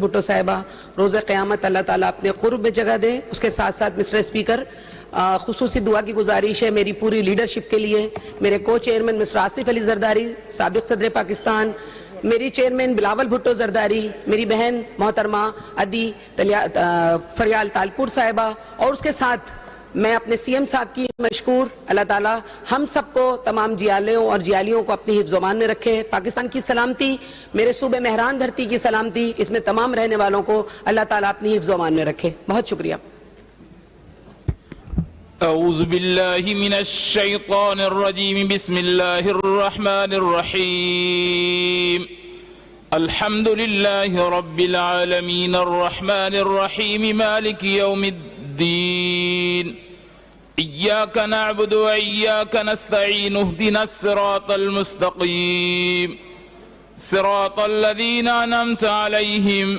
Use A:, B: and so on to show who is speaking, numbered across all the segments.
A: بھٹو صاحبہ، روز قیامت اللہ تعالیٰ اپنے قرب میں جگہ دے۔ اس کے ساتھ ساتھ مسٹر اسپیکر خصوصی دعا کی گزارش ہے میری پوری لیڈرشپ کے لیے، میرے کو چیئرمین مسٹر آصف علی زرداری سابق صدر پاکستان، میری چیئرمین بلاول بھٹو زرداری، میری بہن محترمہ عدی فریال تالپور صاحبہ، اور اس کے ساتھ میں اپنے سی ایم صاحب کی مشکور۔ اللہ تعالیٰ ہم سب کو، تمام جیالیوں اور جیالیوں کو اپنی حفظ و امان میں رکھے۔ پاکستان کی سلامتی، میرے صوبے مہران دھرتی کی سلامتی، اس میں تمام رہنے والوں کو اللہ تعالیٰ اپنی حفظ و امان میں رکھے۔ بہت شکریہ۔
B: اعوذ باللہ من الشیطان الرجیم، بسم اللہ الرحمن الرحیم، الحمد للہ رب العالمین، الرحمن الرحیم، مالک یوم الدین، ایاک نعبد و ایاک نستعین، اہدنا الصراط المستقیم، صراط الذین انعمت علیہم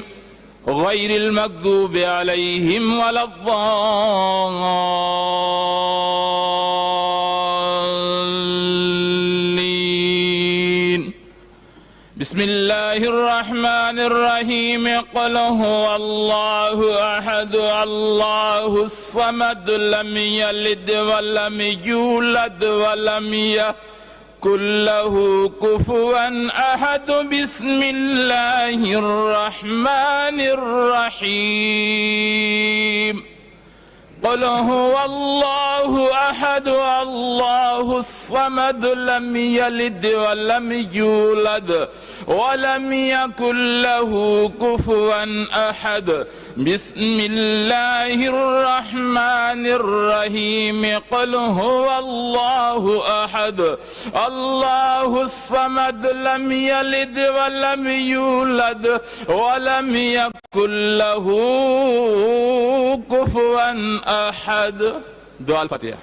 B: غیر المغضوب علیہم ولا الضالین۔ بسم اللہ الرحمن الرحیم، قل هو اللہ احد اللہ الصمد، لم یلد ولم یولد ولم یکن لہ کفوا احد۔ بسم اللہ الرحمن الرحیم، قل هو اللہ احد اللہ الصمد، لم یلد ولم یولد ولم یکن لہ کفوا احد۔ بسم اللہ الرحمن الرحیم، قل هو اللہ احد اللہ الصمد، لم یلد ولم یولد ولم یکن لہ کفوا احد۔ دعا الفاتحہ۔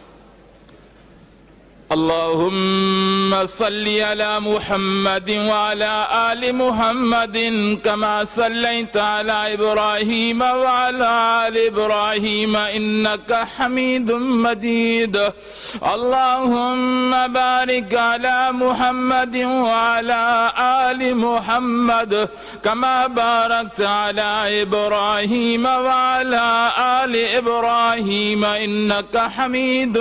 B: اللہم صلی علی محمد وعلی آل محمد کما صلیت علی ابراہیم وعلی آل ابراہیم انک حمید مجید۔ اللہم بارک علی محمد وعلی آل محمد کما بارکت علی ابراہیم وعلی آل ابراہیم انک حمید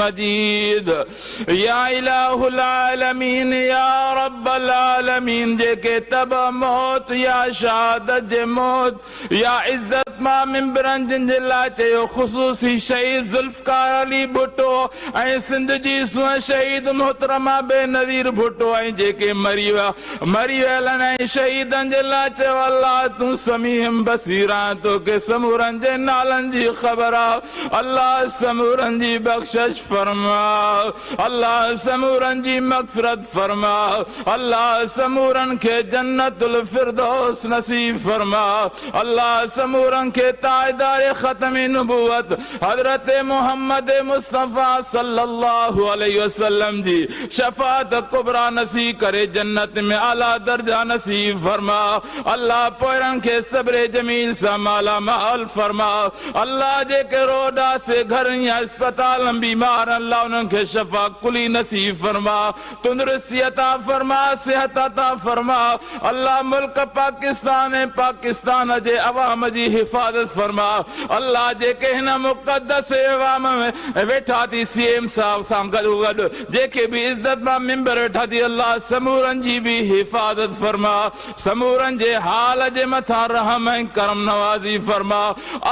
B: مجید۔ یا الہ العالمین، یا رب العالمین، جے کے تب موت یا شہادت جے موت یا عزت ما ممبرن جن جلا چاہیو خصوصی شہید ذوالفقار علی بھٹو اے سندھ جی سوئے شہید محترمہ بے نظیر بھٹو اے جے کے مری ویلن اے شہیدن جلا چاہیو اللہ تو سمیہم بصیران تو کے سمورن جے نالن جی خبرہ، اللہ سمورن جی بخشش فرما، اللہ سمورن جی مغفرت فرما، اللہ سمورن کے جنت الفردوس نصیب فرما، اللہ سمورن کے تاجدار ختم نبوت حضرت محمد مصطفیٰ صلی اللہ علیہ وسلم جی شفاعت کبریٰ نصیب کرے، جنت میں اعلیٰ درجہ نصیب فرما، اللہ پوئرن کے صبر جمیل سے مالا مال فرما، اللہ جے کے روڈا سے گھر یا اسپتال بیمار اللہ انہوں کے شفا کلی نصیب فرما، تندرستی عطا فرما، صحت عطا فرما، اللہ ملک پاکستان جے عوام جی حفاظت فرما، اللہ جے کہ ہن مقدس عوام میں ویٹھا تھی سی ایم صاحب سان گڈو گڈ جے کہ بھی عزت میں ممبر ویٹھا تھی، اللہ سمورن جی بھی حفاظت فرما، سمورن جے حال جے متھا رحم کرم نوازی فرما۔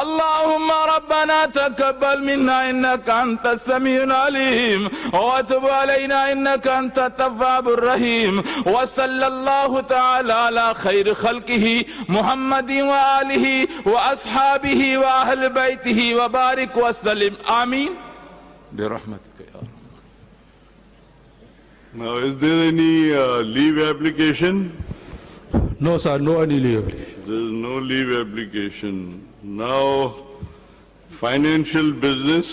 B: اللہم ربنا تقبل منا انک انت السمیع العلیم وتب علینا انک انت التواب الرحیم، وصلی اللہ تعالی علی خیر خلقہ محمد وآلہ واصحابہ واہل بیتہ وبارک وسلم آمین برحمتک یا رب۔
C: Now, is there any leave application?
D: No, sir, no any leave application.
C: There is no leave application. Now, financial business.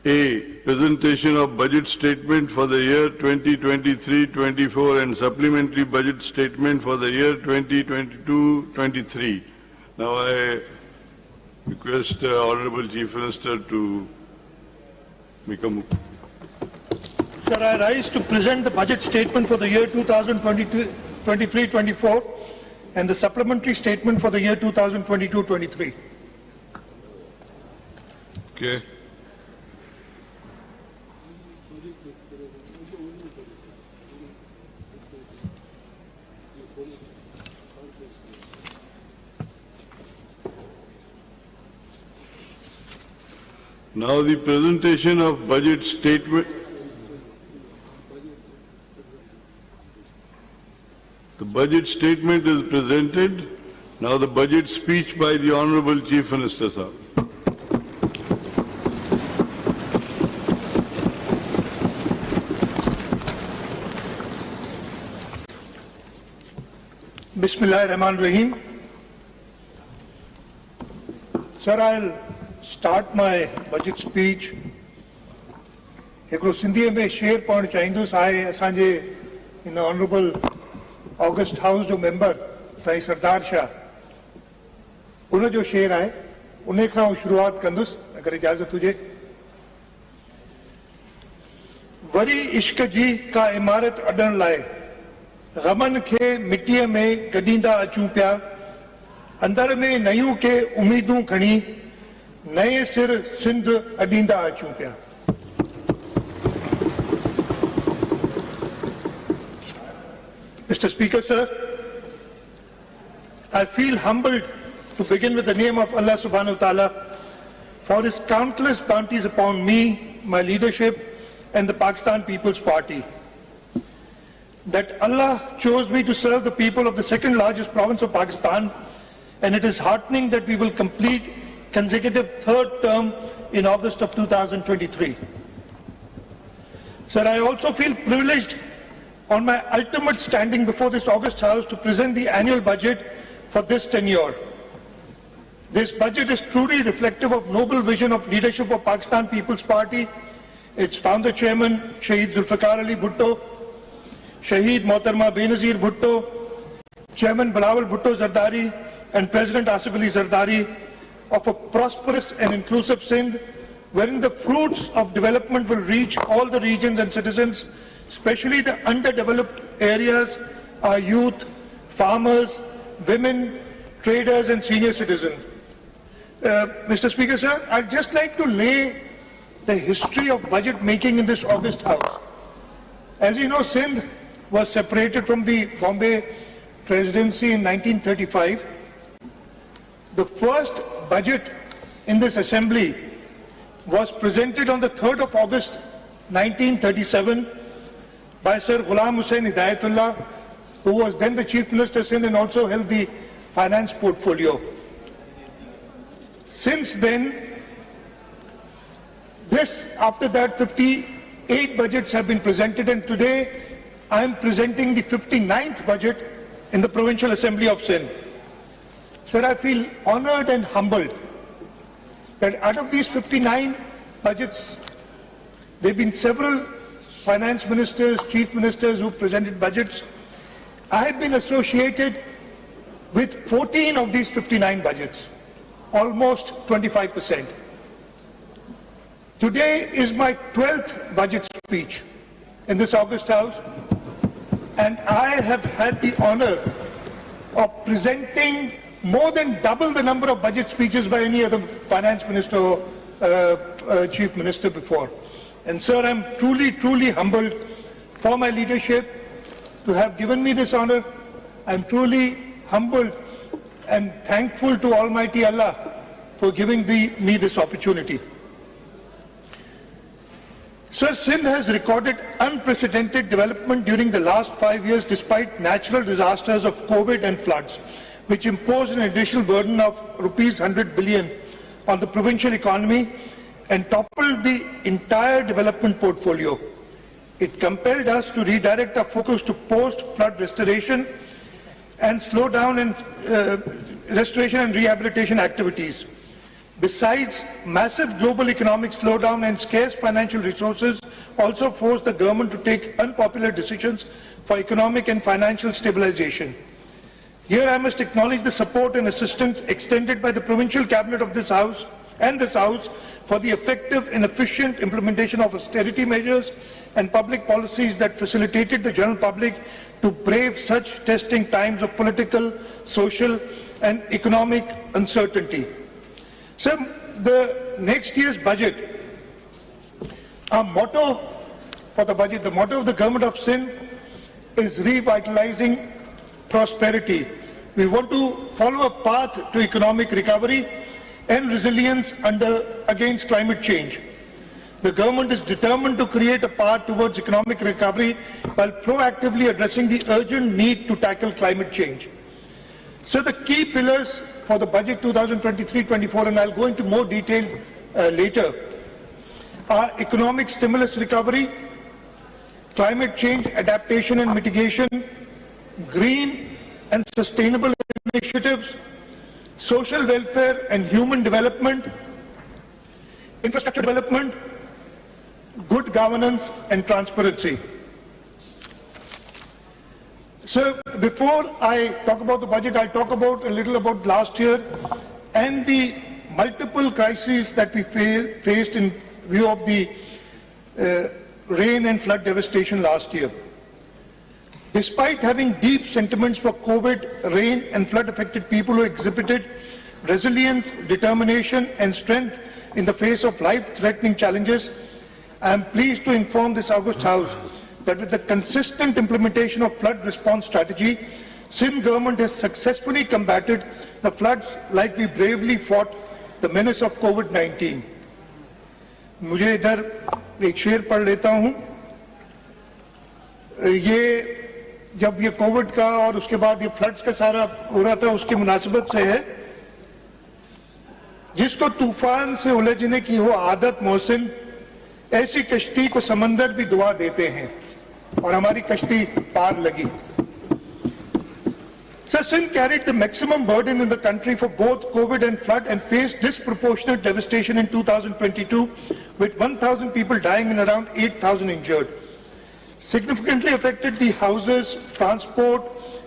C: A. Presentation of budget statement for the year 2023-24 and supplementary budget statement for the year 2022-23. Now, I request Honorable Chief Minister to make a move.
E: Sir, I rise to present the budget statement for the year 2023-24 and the supplementary statement for the year 2022-23.
C: Okay. Now the presentation of budget statement. The budget statement is presented. Now the budget speech by the Honorable Chief Minister, sir.
E: Bismillahirrahmanirrahim. Sir, I'll start my budget speech. हिकिड़ो सिंधीअ में शेर पढ़णु चाहींदुसि आहे असांजे इन honourable August house जो member Sai सरदार शाह उन जो शेर आहे उन खां शुरूआत कंदुसि अगरि इजाज़त हुजे। वरी इश्क जी का इमारत अॾण लाइ गमन खे मिटीअ में गॾींदा अचूं पिया अंदर में नयूं के उम्मीदूं खणी नए सिर सिंध अॾींदा अचूं पिया। Mr. Speaker, sir, I feel humbled to begin with the name of Allah subhanahu wa ta'ala for his countless bounties upon me, my leadership and the Pakistan People's Party. That Allah chose me to serve the people of the second largest province of Pakistan, and it is heartening that we will complete consecutive third term in August of 2023. Sir, I also feel privileged on my ultimate standing before this August House to present the annual budget for this tenure. This budget is truly reflective of noble vision of leadership of Pakistan People's Party, its founder chairman, Shaheed Zulfikar Ali Bhutto, Shaheed Mohtarma Benazir Bhutto, Chairman Bilawal Bhutto Zardari, and President Asif Ali Zardari, of a prosperous and inclusive Sindh, wherein the fruits of development will reach all the regions and citizens, especially the underdeveloped areas, our youth, farmers, women, traders and senior citizens. Mr. Speaker, sir, I'd just like to lay the history of budget making in this August House. As you know, Sindh was separated from the Bombay Presidency in 1935. The first budget in this assembly was presented on the 3rd of August 1937 by Sir Ghulam Hussain Hidayatullah, who was then the Chief Minister of Sindh and also held the finance portfolio. Since then, after that, 58 budgets have been presented, and today I am presenting the 59th budget in the Provincial Assembly of Sindh. Sir, I feel honored and humbled that out of these 59 budgets, there have been several finance ministers, chief ministers who presented budgets. I have been associated with 14 of these 59 budgets, almost 25%. Today is my 12th budget speech in this August House, and I have had the honor of presenting more than double the number of budget speeches by any other finance minister or chief minister before. And sir, I'm truly, truly humbled for my leadership to have given me this honor. I'm truly humbled and thankful to Almighty Allah for giving me this opportunity. Sir, Sindh has recorded unprecedented development during the last 5 years despite natural disasters of COVID and floods, which imposed an additional burden of rupees 100 billion on the provincial economy and toppled the entire development portfolio. It compelled us to redirect our focus to post-flood restoration and slow down in restoration and rehabilitation activities. Besides, massive global economic slowdown and scarce financial resources also forced the government to take unpopular decisions for economic and financial stabilization. Here I must acknowledge the support and assistance extended by the provincial cabinet of this House and this House for the effective and efficient implementation of austerity measures and public policies that facilitated the general public to brave such testing times of political, social and economic uncertainty. So the next year's budget, our motto for the budget, the motto of the government of Sindh is revitalizing prosperity. We want to follow a path to economic recovery and resilience against climate change. The government is determined to create a path towards economic recovery while proactively addressing the urgent need to tackle climate change. So the key pillars for the budget 2023-24, and I'll go into more detail later, are economic stimulus recovery, climate change adaptation and mitigation, green and sustainable initiatives, social welfare and human development, infrastructure development, good governance and transparency. So before I talk about the budget, I'll talk about a little about last year and the multiple crises that we faced in view of the rain and flood devastation last year. Despite having deep sentiments for COVID, rain and flood affected people who exhibited resilience, determination and strength in the face of life-threatening challenges, I am pleased to inform this August House that with the consistent implementation of flood response strategy, Sindh government has successfully combated the floods like we bravely fought the menace of COVID-19. मुझे इधर एक शेर पढ़ लेता हूँ. ये जब ये कोविड का और उसके बाद ये फ्लड्स का सारा हो रहा था उसकी मुनासिबत से है. जिसको तूफान से उलझने की हो आदत मोहसिन, ऐसी कश्ती को समंदर भी दुआ देते हैं और हमारी कश्ती पार लगी. So Sindh carried the maximum burden in the country for both COVID and flood and faced disproportionate devastation in 2022 with 1,000 people dying and around 8,000 injured. Significantly affected the houses, transport,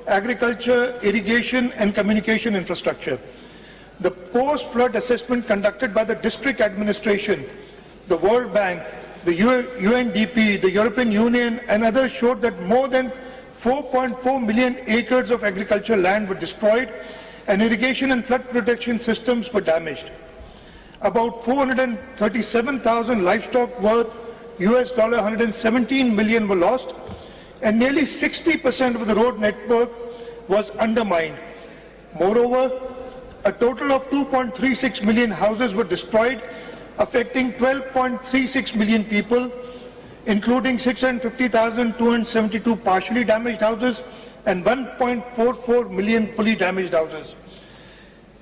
E: agriculture, irrigation and communication infrastructure. The post-flood assessment conducted by the district administration, the World Bank, the UNDP, the European Union and others showed that more than 4.4 million acres of agricultural land were destroyed and irrigation and flood protection systems were damaged. About 437,000 livestock worth $117 million were lost and nearly 60% of the road network was undermined. Moreover, a total of 2.36 million houses were destroyed, affecting 12.36 million people, including 650,272 partially damaged houses and 1.44 million fully damaged houses.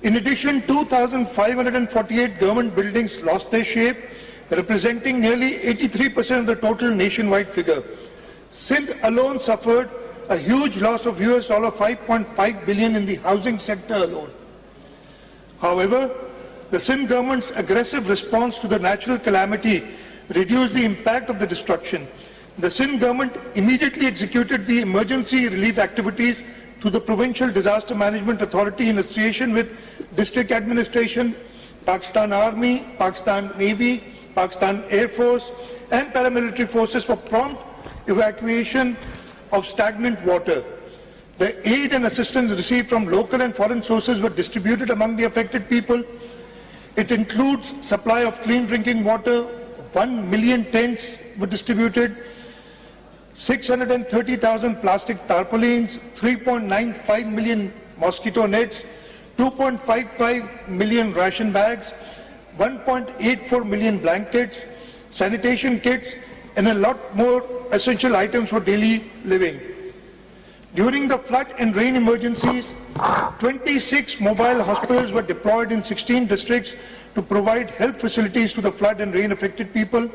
E: In addition, 2,548 government buildings lost their shape, representing nearly 83% of the total nationwide figure. Sindh alone suffered a huge loss of $5.5 billion in the housing sector alone. However, the Sindh government's aggressive response to the natural calamity reduced the impact of the destruction. The Sindh government immediately executed the emergency relief activities through the Provincial Disaster Management Authority in association with District Administration, Pakistan Army, Pakistan Navy, Pakistan Air Force and paramilitary forces for prompt evacuation of stagnant water. The aid and assistance received from local and foreign sources were distributed among the affected people. It includes supply of clean drinking water, 1 million tents were distributed, 630,000 plastic tarpaulins, 3.95 million mosquito nets, 2.55 million ration bags, 1.84 million blankets, sanitation kits, and a lot more essential items for daily living. During the flood and rain emergencies, 26 mobile hospitals were deployed in 16 districts to provide health facilities to the flood and rain affected people.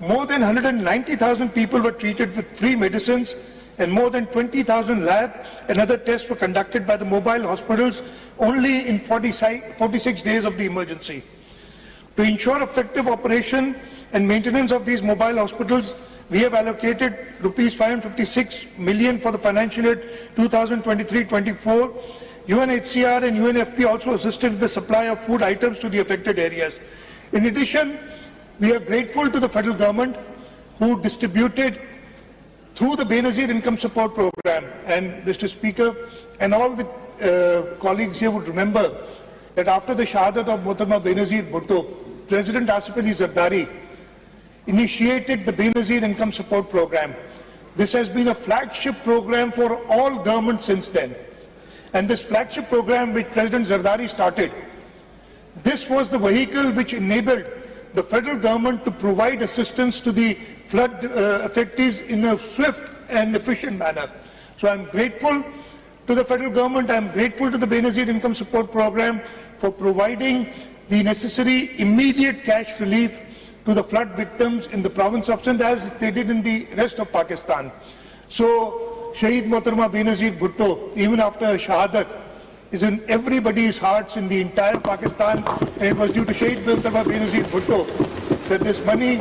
E: More than 190,000 people were treated with free medicines and more than 20,000 lab and other tests were conducted by the mobile hospitals only in 46 days of the emergency. To ensure effective operation and maintenance of these mobile hospitals, we have allocated rupees 556 million for the financial year 2023-24. UNHCR and UNFP also assisted with the supply of food items to the affected areas. In addition, we are grateful to the federal government who distributed through the Benazir Income Support Program. And Mr. Speaker, and all the colleagues here would remember that after the shahadat of Mohtarma Benazir Bhutto, President Asif Ali Zardari initiated the Benazir Income Support Program. This has been a flagship program for all governments since then. And this flagship program which President Zardari started, this was the vehicle which enabled the federal government to provide assistance to the flood affectees in a swift and efficient manner. So I'm grateful to the federal government, I'm grateful to the Benazir Income Support Program for providing the necessary immediate cash relief to the flood victims in the province of Sindh as they did in the rest of Pakistan. So Shaheed Mohtarma Benazir Bhutto, even after Shahadat, is in everybody's hearts in the entire Pakistan, and it was due to Shaheed Mohtarma Benazir Bhutto that this money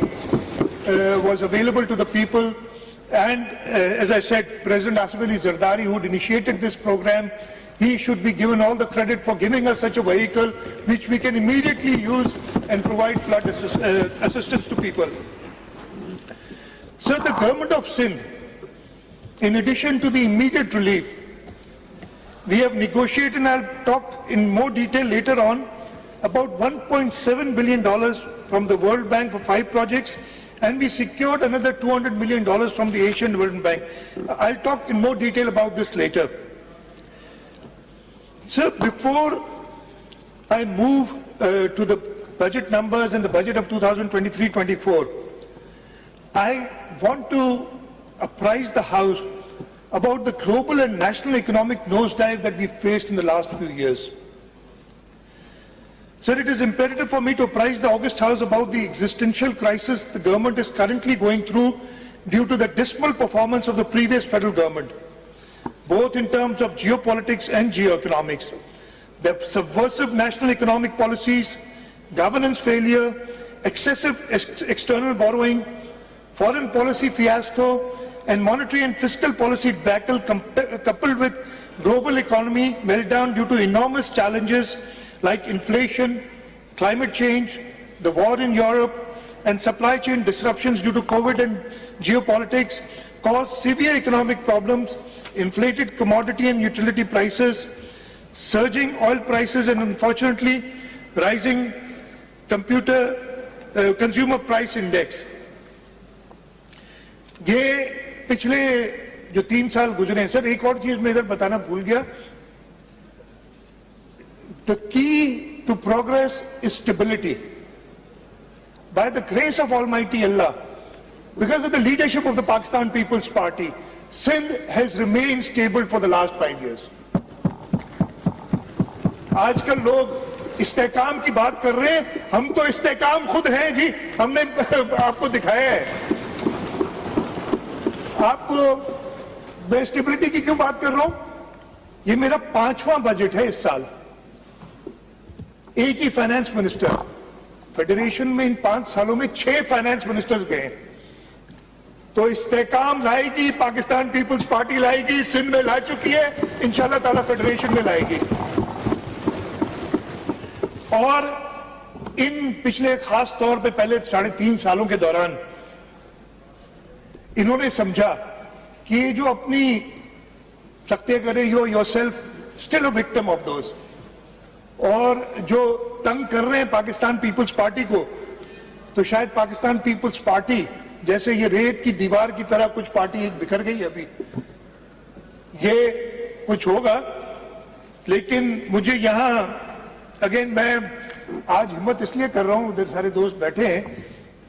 E: was available to the people. And as I said, President Asif Ali Zardari, who had initiated this program, he should be given all the credit for giving us such a vehicle which we can immediately use and provide flood assistance to people. So the government of Sindh, in addition to the immediate relief, we have negotiated, and I'll talk in more detail later on, about $1.7 billion from the World Bank for 5 projects, and we secured another $200 million from the Asian Development Bank. I'll talk in more detail about this later. So before I move to the budget numbers and the budget of 2023-24, I want to apprise the House about the global and national economic nosedive that we've faced in the last few years. Sir, it is imperative for me to apprise the August House about the existential crisis the government is currently going through due to the dismal performance of the previous federal government, both in terms of geopolitics and geoeconomics. The subversive national economic policies, governance failure, excessive external borrowing, foreign policy fiasco, and monetary and fiscal policy debacle coupled with global economy meltdown due to enormous challenges like inflation, climate change, the war in Europe, and supply chain disruptions due to COVID and geopolitics caused severe economic problems, inflated commodity and utility prices, surging oil prices, and unfortunately rising consumer price index. ये पिछले जो 3 साल गुजरे हैं, sir एक और चीज मैं इधर बताना भूल गया. The key to progress is stability. By the grace of Almighty Allah, because of the leadership of the Pakistan People's Party, Sindh has remained stable for the last 5 years. आजकल लोग इस्तेकाम की बात कर रहे हैं, हम तो इस्तेकाम खुद हैं जी, हमने आपको दिखाया है. आपको मैं स्टेबिलिटी की क्यों बात कर रहा हूं? ये मेरा 5वां बजट है इस साल. एक ही फाइनेंस मिनिस्टर, फेडरेशन में इन 5 सालों में 6 फाइनेंस मिनिस्टर्स गए. तो इस्तेकाम लाएगी, पाकिस्तान पीपल्स पार्टी लाएगी, सिंध में ला चुकी है, इंशाल्लाह ताला फेडरेशन में लाएगी. और इन पिछले खास तौर पे पहले 3.5 सालों के दौरान इन्होंने समझा कि ये जो अपनी शक्तियां कर रहे हो, yourself still a victim of those, और जो तंग कर रहे हैं पाकिस्तान पीपल्स पार्टी को, तो शायद पाकिस्तान पीपल्स पार्टी जैसे ये रेत की दीवार की तरह कुछ पार्टी एक बिखर गई अभी, ये कुछ होगा. लेकिन मुझे यहां अगेन मैं आज हिम्मत इसलिए कर रहा हूं, उधर सारे दोस्त बैठे हैं,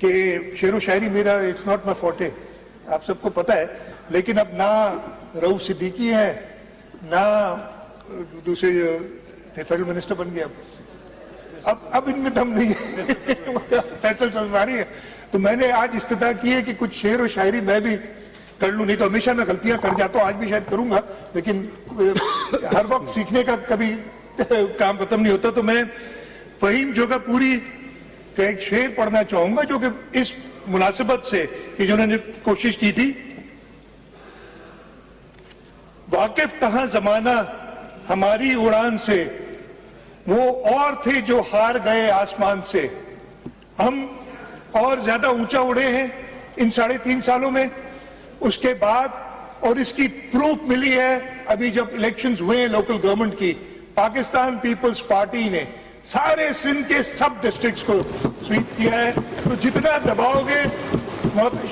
E: कि शेरो शायरी मेरा इट्स नॉट माई फॉर्टे, आप सबको पता है. लेकिन अब ना रऊफ सिद्दीकी है, ना दूसरे फेडरल मिनिस्टर बन गए, अब इनमें दम नहीं है. फैसल सलमानी है. तो मैंने आज इस्तिदा की है कि कुछ शेर और शायरी मैं भी कर लूं. नहीं तो हमेशा मैं गलतियां कर जाता हूं, आज भी शायद करूंगा, लेकिन हर वक्त सीखने का कभी काम खत्म नहीं होता. तो मैं फहीम जोगापुरी का एक शेर पढ़ना चाहूंगा, जो कि इस मुनासिबत से कि जिन्होंने कोशिश की थी. वाकिफ कहां जमाना हमारी उड़ान से, वो और थे जो हार गए आसमान से. हम और ज्यादा ऊंचा उड़े हैं इन 3.5 सालों में. उसके बाद और इसकी प्रूफ मिली है अभी जब इलेक्शंस हुए लोकल गवर्नमेंट की, पाकिस्तान पीपल्स पार्टी ने सारे सिंध के सब डिस्ट्रिक्ट्स को स्वीप किया है। तो जितना दबाओगे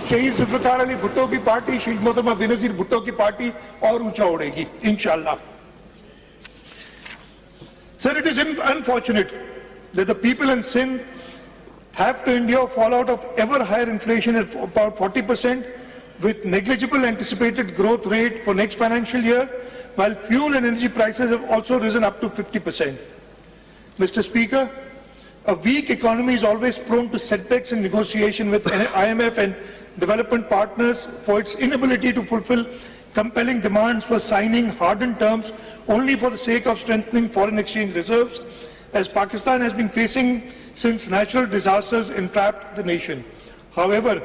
E: शहीद जुल्फिकार अली भुट्टो की पार्टी, शहीद मोहतरमा बेनजीर भुट्टो की पार्टी और ऊंचा उड़ेगी इंशाल्लाह। Sir, it is unfortunate that the people in Sindh have to endure fallout of ever higher inflation at about 40%, with negligible anticipated growth rate for next financial year, while fuel and energy prices have also risen up to 50%. Mr. Speaker, a weak economy is always prone to setbacks in negotiation with IMF and development partners for its inability to fulfill compelling demands for signing hardened terms only for the sake of strengthening foreign exchange reserves, as Pakistan has been facing since natural disasters entrapped the nation. However,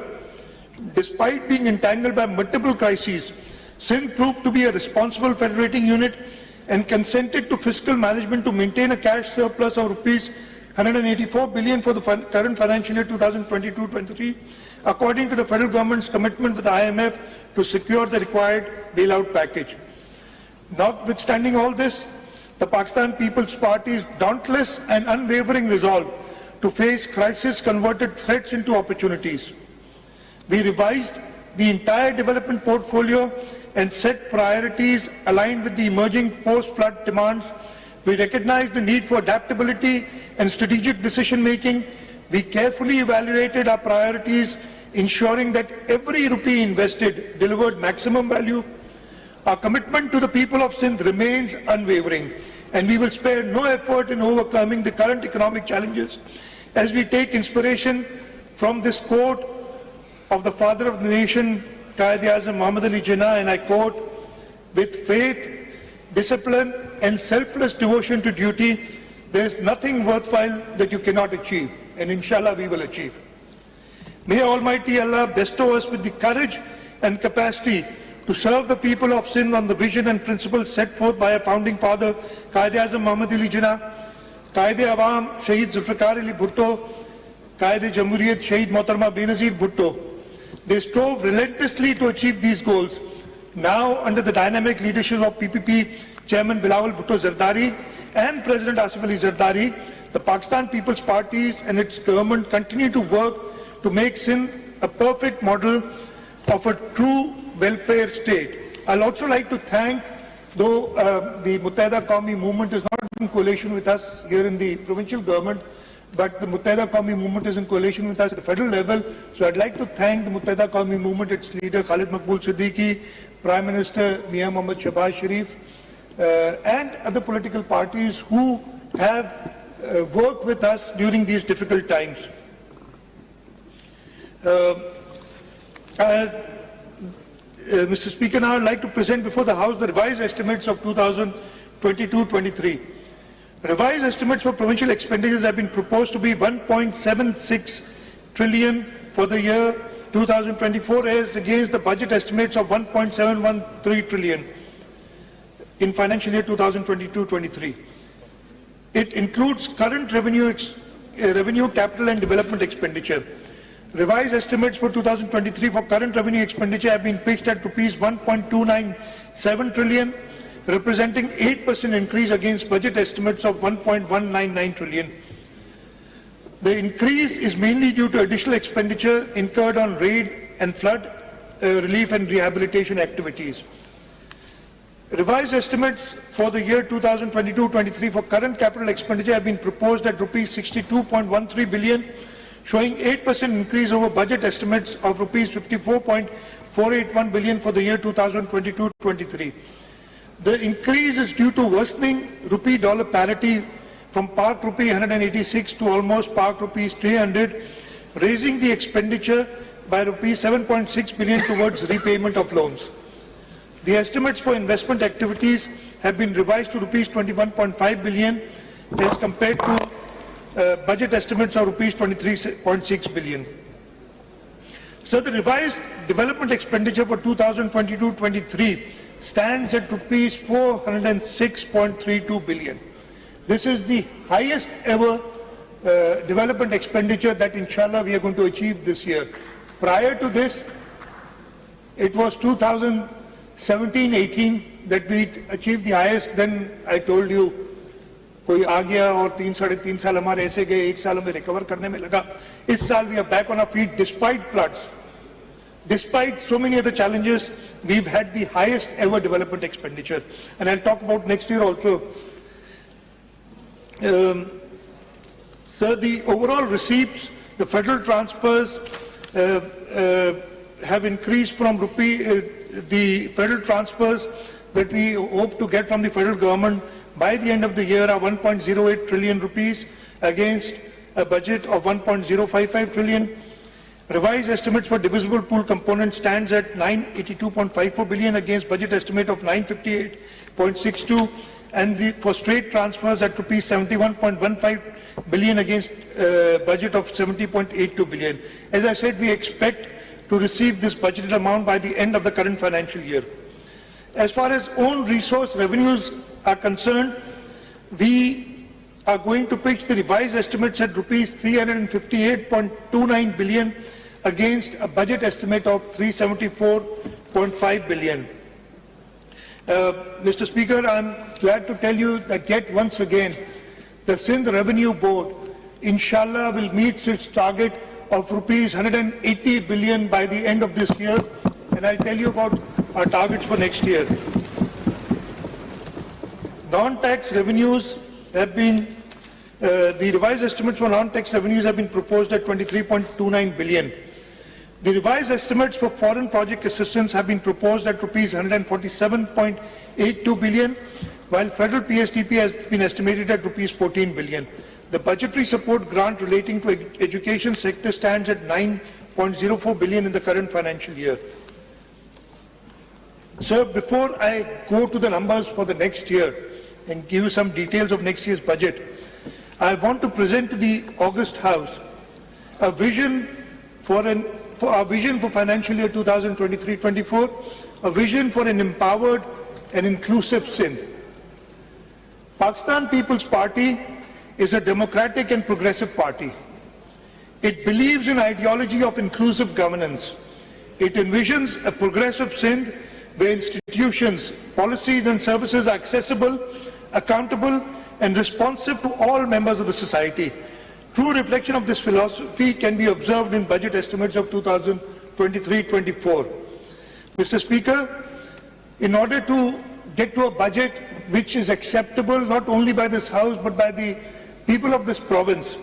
E: despite being entangled by multiple crises, Sindh proved to be a responsible federating unit and consented to fiscal management to maintain a cash surplus of rupees 184 billion for the current financial year 2022-23, according to the federal government's commitment with the IMF to secure the required bailout package. Notwithstanding all this, the Pakistan People's Party's dauntless and unwavering resolve to face crisis-converted threats into opportunities. We revised the entire development portfolio and set priorities aligned with the emerging post-flood demands. We recognized the need for adaptability and strategic decision-making. We carefully evaluated our priorities, ensuring that every rupee invested delivered maximum value. Our commitment to the people of Sindh remains unwavering, and we will spare no effort in overcoming the current economic challenges as we take inspiration from this quote of the father of the nation, Quaid-e-Azam Muhammad Ali Jinnah, and I quote, "With faith, discipline and selfless devotion to duty, there is nothing worthwhile that you cannot achieve, and inshallah we will achieve." May Almighty Allah bestow us with the courage and capacity to serve the people of Sindh on the vision and principles set forth by our founding father, Quaid-e-Azam Muhammad Ali Jinnah, Qaid-e-Awam Shahid Zulfikar Ali Bhutto, Qaid-e-Jamhuriyat Shahid Mohtarma Benazir Bhutto. They strove relentlessly to achieve these goals. Now, under the dynamic leadership of PPP Chairman Bilawal Bhutto Zardari and President Asif Ali Zardari, the Pakistan People's Parties and its government continue to work to make Sindh a perfect model of a true welfare state. I'll also like to thank, though the Muttahida Qawmi movement is not in coalition with us here in the provincial government, but the Muttahida Qawmi movement is in coalition with us at the federal level. So I'd like to thank the Muttahida Qawmi movement, its leader Khalid Maqbool Siddiqui, Prime Minister Mian Mohammad Shahbaz Sharif, and other political parties who have worked with us during these difficult times. Mr. Speaker, now I'd like to present before the House the revised estimates of 2022-23. Revised estimates for provincial expenditures have been proposed to be 1.76 trillion for the year 2024 as against the budget estimates of 1.713 trillion in financial year 2022-23. It includes current revenue, capital and development expenditure. Revised estimates for 2023 for current revenue expenditure have been pitched at rupees 1.297 trillion, representing 8% increase against budget estimates of 1.199 trillion. The increase is mainly due to additional expenditure incurred on raid and flood relief and rehabilitation activities. Revised estimates for the year 2022-23 for current capital expenditure have been proposed at rupees 62.13 billion, showing 8% increase over budget estimates of rupees 54.481 billion for the year 2022-23. The increase is due to worsening rupee-dollar parity from Pak rupee 186 to almost Pak rupees 300, raising the expenditure by rupees 7.6 billion towards repayment of loans. The estimates for investment activities have been revised to rupees 21.5 billion as compared to budget estimates of rupees 23.6 billion. So the revised development expenditure for 2022-23 stands at rupees 406.32 billion. This is the highest ever development expenditure that inshallah we are going to achieve this year. Prior to this, It was 2017-18 that we achieved the highest. Then I told you, कोई आ गया और 3-3.5 साल हमारे ऐसे गए, 1 साल हमें recover करने में लगा. इस साल we are back on our feet despite floods. Despite so many other challenges, we've had the highest ever development expenditure. And I'll talk about next year also. Sir, the overall receipts, the federal transfers have increased from the federal transfers that we hope to get from the federal government by the end of the year are 1.08 trillion rupees against a budget of 1.055 trillion. Revised estimates for divisible pool component stands at 982.54 billion against budget estimate of 958.62, and for straight transfers at rupees 71.15 billion against budget of 70.82 billion. As I said, we expect to receive this budgeted amount by the end of the current financial year. As far as own resource revenues are concerned, we are going to pitch the revised estimates at rupees 358.29 billion against a budget estimate of 374.5 billion. Mr. Speaker, I'm glad to tell you that yet once again, the Sindh Revenue Board, inshallah, will meet its target of rupees 180 billion by the end of this year, and I'll tell you about our targets for next year. Non-tax revenues have been, the revised estimates for non-tax revenues have been proposed at 23.29 billion. The revised estimates for foreign project assistance have been proposed at rupees 147.82 billion, while federal PSDP has been estimated at rupees 14 billion. The budgetary support grant relating to education sector stands at 9.04 billion in the current financial year. Sir, before I go to the numbers for the next year and give you some details of next year's budget, I want to present to the August House a vision for our vision for financial year 2023-24, a vision for an empowered and inclusive Sindh. Pakistan People's Party is a democratic and progressive party. It believes in ideology of inclusive governance. It envisions a progressive Sindh where institutions, policies and services are accessible, accountable and responsive to all members of the society. True reflection of this philosophy can be observed in budget estimates of 2023-24. Mr. Speaker, in order to get to a budget which is acceptable not only by this House but by the people of this province,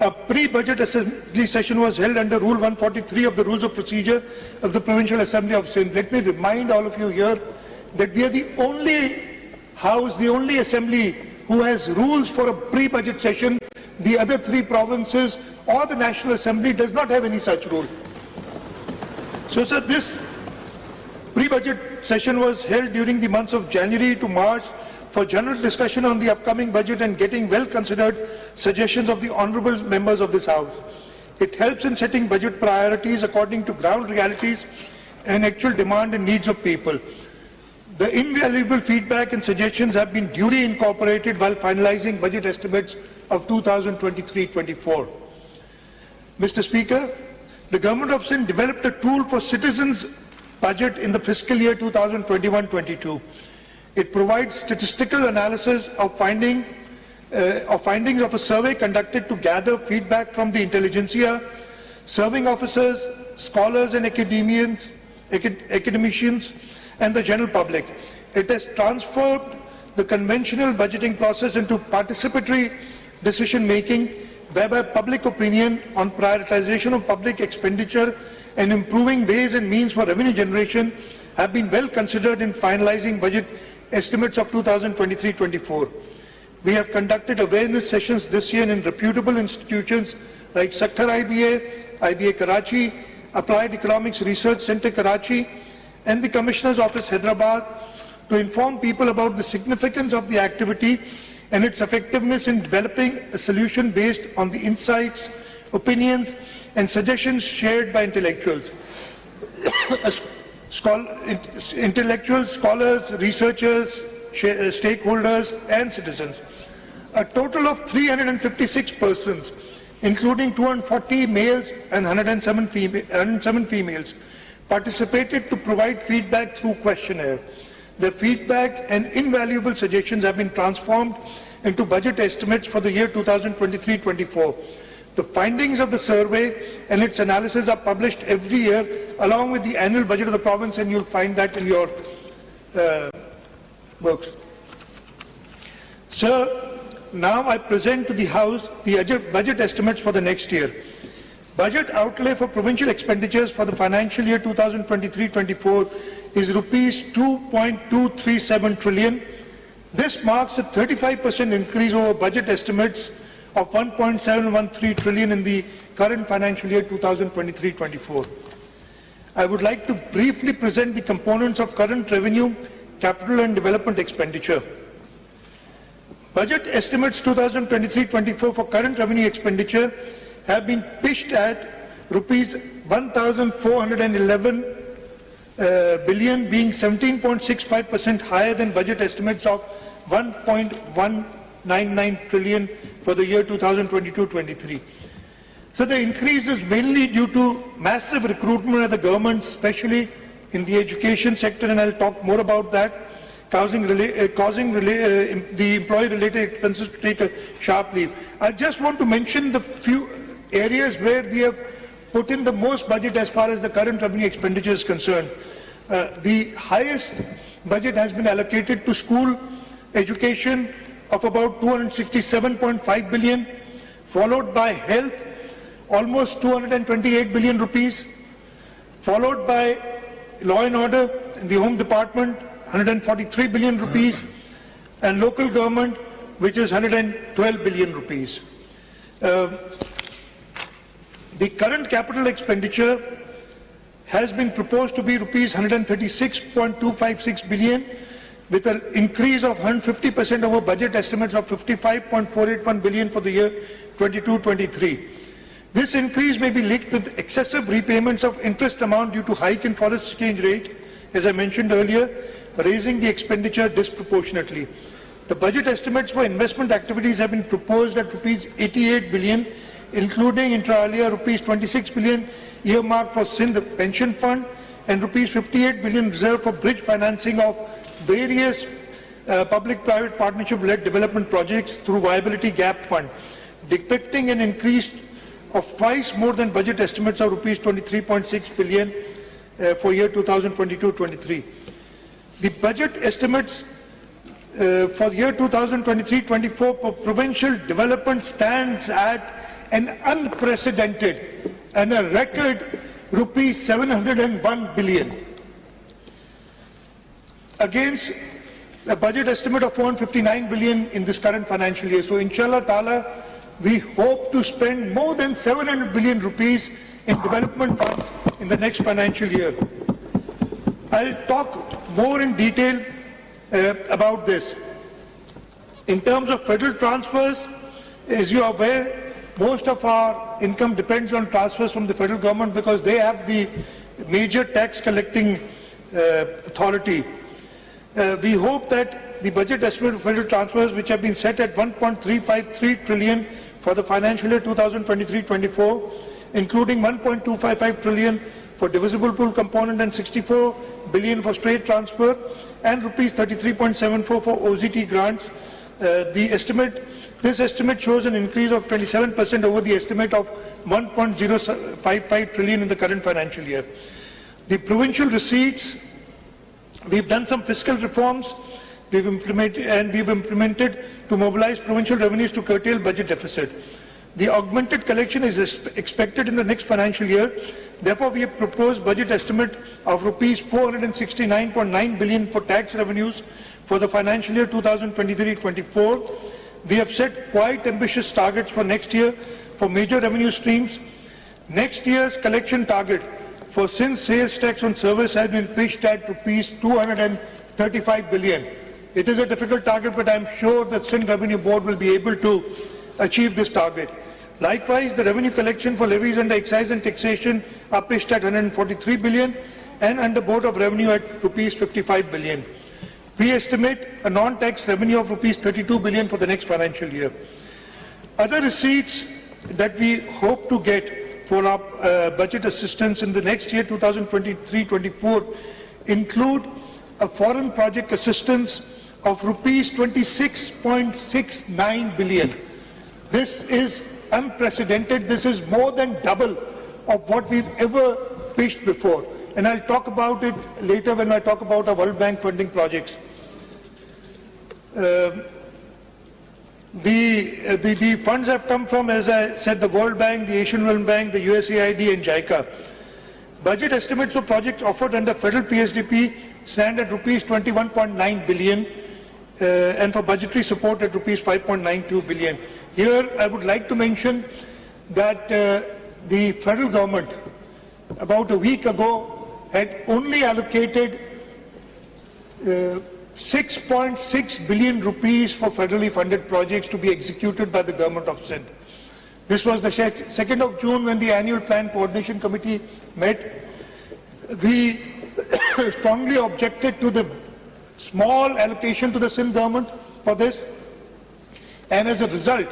E: a pre-budget assembly session was held under Rule 143 of the Rules of Procedure of the Provincial Assembly of Sindh. Let me remind all of you here that we are the only House, the only Assembly who has rules for a pre-budget session. The other 3 provinces or the National Assembly does not have any such rule. So, sir, this pre-budget session was held during the months of January to March for general discussion on the upcoming budget and getting well-considered suggestions of the honourable members of this House. It helps in setting budget priorities according to ground realities and actual demand and needs of people. The invaluable feedback and suggestions have been duly incorporated while finalising budget estimates of 2023-24. Mr. Speaker, the Government of Sindh developed a tool for citizens' budget in the fiscal year 2021-22. It provides statistical analysis of findings of a survey conducted to gather feedback from the intelligentsia, serving officers, scholars and academicians, and the general public. It has transformed the conventional budgeting process into participatory decision-making, whereby public opinion on prioritization of public expenditure and improving ways and means for revenue generation have been well considered in finalizing budget estimates of 2023-24. We have conducted awareness sessions this year in reputable institutions like Sakhar IBA Karachi, Applied Economics Research Centre Karachi, and the Commissioner's Office Hyderabad to inform people about the significance of the activity and its effectiveness in developing a solution based on the insights, opinions and suggestions shared by intellectuals. Intellectuals, scholars, researchers, stakeholders and citizens. A total of 356 persons, including 240 males and 107 females, participated to provide feedback through questionnaire. The feedback and invaluable suggestions have been transformed into budget estimates for the year 2023-24. The findings of the survey and its analysis are published every year along with the annual budget of the province, and you'll find that in your works. Sir, now I present to the House the budget estimates for the next year. Budget outlay for provincial expenditures for the financial year 2023-24 is rupees 2.237 trillion. This marks a 35% increase over budget estimates of 1.713 trillion in the current financial year 2023-24. I would like to briefly present the components of current revenue, capital and development expenditure. Budget estimates 2023-24 for current revenue expenditure have been pitched at rupees 1,411 billion, being 17.65% higher than budget estimates of 1.199 trillion for the year 2022-23. So the increase is mainly due to massive recruitment of the government, especially in the education sector, and I'll talk more about that, causing the employee-related expenses to take a sharp leap. I just want to mention the few areas where we have put in the most budget as far as the current revenue expenditure is concerned. The highest budget has been allocated to school education of about 267.5 billion, followed by health, almost 228 billion rupees, followed by law and order in the home department, 143 billion rupees, and local government, which is 112 billion rupees. The current capital expenditure has been proposed to be rupees 136.256 billion, with an increase of 150% over budget estimates of 55.481 billion for the year 22-23. This increase may be linked with excessive repayments of interest amount due to hike in foreign exchange rate, as I mentioned earlier, raising the expenditure disproportionately. The budget estimates for investment activities have been proposed at rupees 88 billion, including inter alia rupees 26 billion earmarked for Sindh pension fund and rupees 58 billion reserved for bridge financing of various public-private partnership-led development projects through viability gap fund, depicting an increase of twice more than budget estimates of rupees 23.6 billion for year 2022-23. The budget estimates for year 2023-24 for provincial development stands at an unprecedented and a record rupees 701 billion against a budget estimate of 459 billion in this current financial year. So inshallah ta'ala, we hope to spend more than 700 billion rupees in development funds in the next financial year. I'll talk more in detail about this. In terms of federal transfers, as you are aware, most of our income depends on transfers from the federal government because they have the major tax collecting authority. We hope that the budget estimate of federal transfers, which have been set at 1.353 trillion for the financial year 2023-24, including 1.255 trillion for divisible pool component and 64 billion for straight transfer and rupees 33.74 for OZT grants. This estimate shows an increase of 27% over the estimate of 1.055 trillion in the current financial year. The provincial receipts, we've done some fiscal reforms we've implemented to mobilize provincial revenues to curtail budget deficit. The augmented collection is expected in the next financial year. Therefore, we have proposed budget estimate of rupees 469.9 billion for tax revenues for the financial year 2023-24. We have set quite ambitious targets for next year for major revenue streams. Next year's collection target for Sindh sales tax on service has been pitched at rupees 235 billion. It is a difficult target, but I am sure that Sindh Revenue Board will be able to achieve this target. Likewise, the revenue collection for levies under excise and taxation are pitched at 143 billion and under Board of Revenue at rupees 55 billion. We estimate a non-tax revenue of rupees 32 billion for the next financial year. Other receipts that we hope to get for our budget assistance in the next year, 2023-24, include a foreign project assistance of rupees 26.69 billion. This is unprecedented. This is more than double of what we've ever pitched before. And I'll talk about it later when I talk about our World Bank funding projects. The funds have come from, as I said, the World Bank, the Asian Development Bank, the USAID and JICA. Budget estimates for projects offered under federal PSDP stand at rupees 21.9 billion and for budgetary support at rupees 5.92 billion. Here I would like to mention that the federal government about a week ago had only allocated 6.6 billion rupees for federally funded projects to be executed by the government of Sindh. This was the 2nd of June when the annual plan coordination committee met. We strongly objected to the small allocation to the Sindh government for this, and as a result,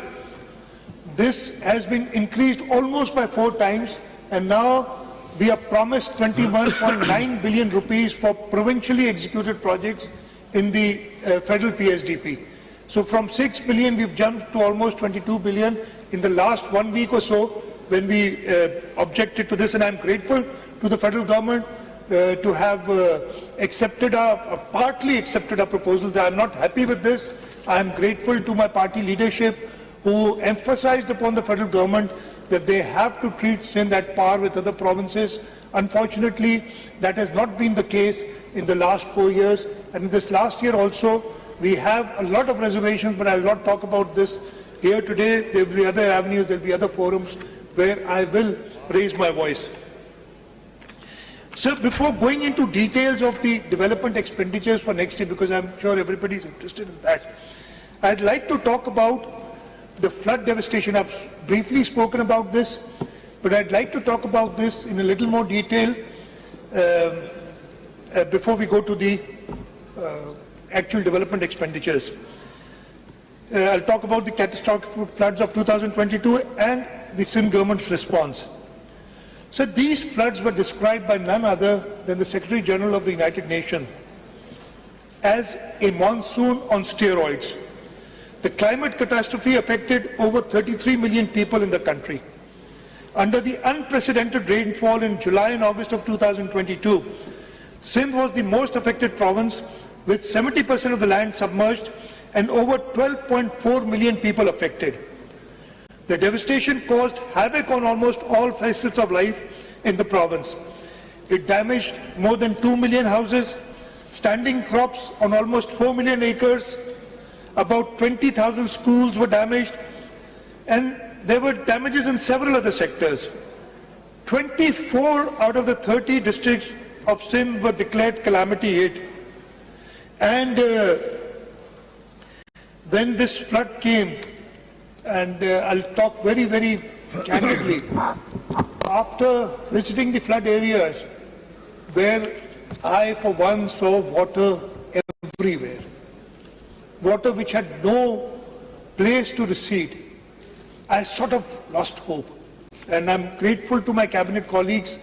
E: this has been increased almost by 4 times, and now we are promised 21.9 billion rupees for provincially executed projects in the federal PSDP. So from 6 billion we've jumped to almost 22 billion in the last 1 week or so when we objected to this, and I'm grateful to the federal government to have partly accepted our proposals. I'm not happy with this. I'm grateful to my party leadership who emphasized upon the federal government that they have to treat Sindh at par with other provinces. Unfortunately, that has not been the case in the last 4 years. And in this last year also, we have a lot of reservations, but I will not talk about this here today. There will be other avenues, there will be other forums where I will raise my voice. So before going into details of the development expenditures for next year, because I'm sure everybody is interested in that, I'd like to talk about the flood devastation. I've briefly spoken about this, but I'd like to talk about this in a little more detail before we go to the actual development expenditures. I'll talk about the catastrophic floods of 2022 and the Sindh government's response. So these floods were described by none other than the Secretary General of the United Nations as a monsoon on steroids. The climate catastrophe affected over 33 million people in the country. Under the unprecedented rainfall in July and August of 2022, Sindh was the most affected province, with 70% of the land submerged and over 12.4 million people affected. The devastation caused havoc on almost all facets of life in the province. It damaged more than 2 million houses, standing crops on almost 4 million acres, about 20,000 schools were damaged, and there were damages in several other sectors. 24 out of the 30 districts of Sindh were declared calamity hit. And when this flood came, and I'll talk very, very candidly, after visiting the flood areas, where I for one saw water everywhere, water which had no place to recede, I sort of lost hope. And I'm grateful to my cabinet colleagues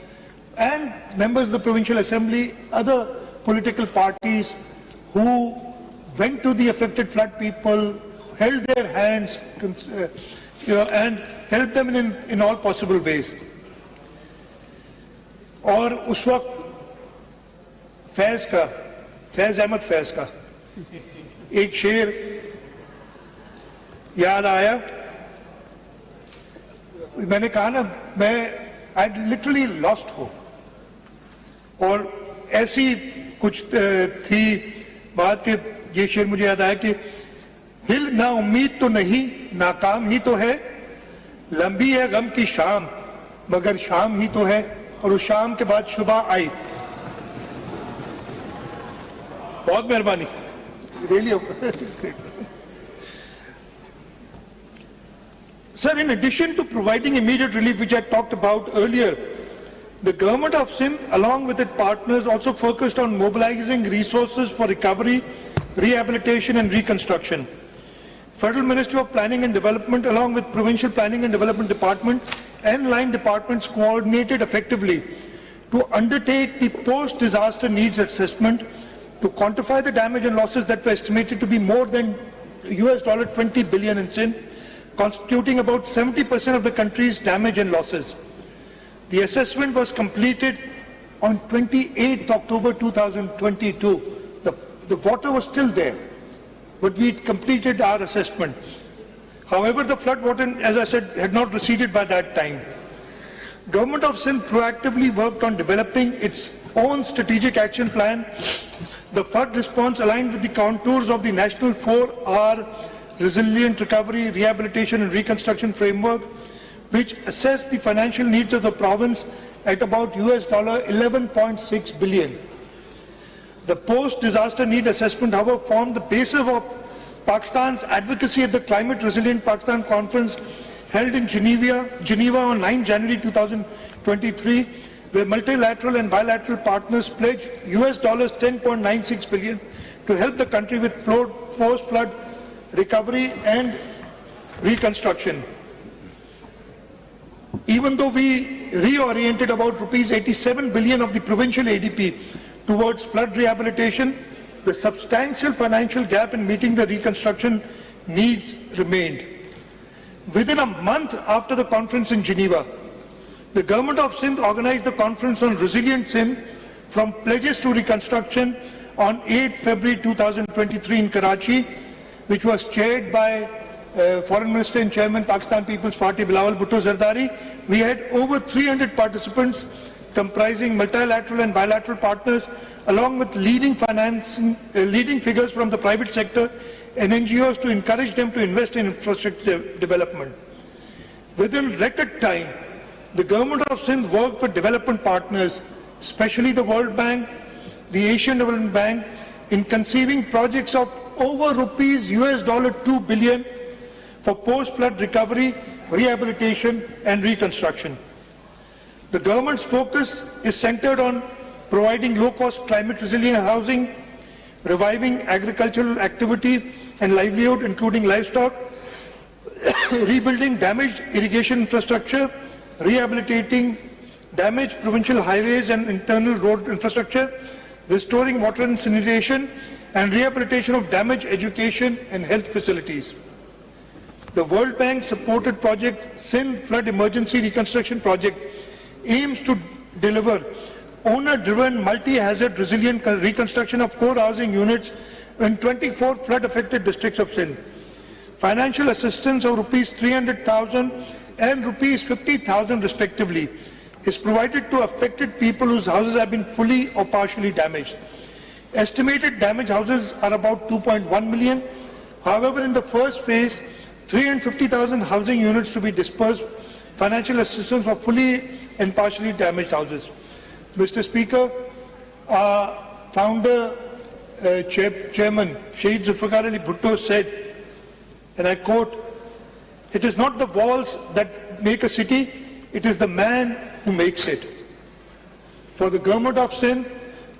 E: and members of the Provincial Assembly, other political parties who went to the affected flood people, held their hands, and helped them in all possible ways. और उस वक्त फैज अहमद फैज का एक शेर याद आया. मैंने कहा ना, I literally lost hope. और ऐसी कुछ थी बात के ये शेर मुझे याद आया कि दिल ना उम्मीद तो नहीं, नाकाम ही तो है, लंबी है गम की शाम मगर शाम ही तो है. और उस शाम के बाद सुबह आई. बहुत मेहरबानी. Really. Sir, in addition to providing immediate relief, which I talked about earlier, the government of Sindh, along with its partners, also focused on mobilizing resources for recovery, rehabilitation and reconstruction. Federal Ministry of Planning and Development, along with Provincial Planning and Development Department, and line departments coordinated effectively to undertake the post-disaster needs assessment to quantify the damage and losses that were estimated to be more than $20 billion in Sindh, constituting about 70% of the country's damage and losses. The assessment was completed on 28th October 2022. The water was still there, but we completed our assessment. However, the flood water, as I said, had not receded by that time. Government of Sindh proactively worked on developing its own strategic action plan. The flood response aligned with the contours of the National 4R Resilient Recovery, Rehabilitation and Reconstruction Framework, which assessed the financial needs of the province at about $11.6 billion. The post-disaster need assessment, however, formed the basis of Pakistan's advocacy at the Climate Resilient Pakistan Conference held in Geneva on 9 January 2023, where multilateral and bilateral partners pledged $10.96 billion to help the country with post-flood recovery and reconstruction. Even though we reoriented about rupees 87 billion of the provincial ADP towards flood rehabilitation, the substantial financial gap in meeting the reconstruction needs remained. Within a month after the conference in Geneva, the Government of Sindh organized the Conference on Resilient Sindh from Pledges to Reconstruction on 8 February 2023 in Karachi, which was chaired by Foreign Minister and Chairman Pakistan People's Party Bilawal Bhutto Zardari. We had over 300 participants comprising multilateral and bilateral partners, along with leading figures from the private sector and NGOs to encourage them to invest in infrastructure development. Within record time, the Government of Sindh worked with development partners, especially the World Bank, the Asian Development Bank, in conceiving projects of over rupees $2 billion for post-flood recovery, rehabilitation and reconstruction. The government's focus is centered on providing low-cost climate-resilient housing, reviving agricultural activity and livelihood, including livestock, rebuilding damaged irrigation infrastructure, rehabilitating damaged provincial highways and internal road infrastructure, restoring water incineration, and rehabilitation of damaged education and health facilities. The World Bank supported project Sindh Flood Emergency Reconstruction Project aims to deliver owner-driven multi-hazard resilient reconstruction of core housing units in 24 flood-affected districts of Sindh. Financial assistance of rupees 300,000 and rupees 50,000 respectively is provided to affected people whose houses have been fully or partially damaged. Estimated damaged houses are about 2.1 million. However, in the first phase, 350,000 housing units to be dispersed, financial assistance for fully and partially damaged houses. Mr. Speaker, our founder, Chairman Shaheed Zulfikar Ali Bhutto said, and I quote, "It is not the walls that make a city, it is the man who makes it." For the Government of Sindh,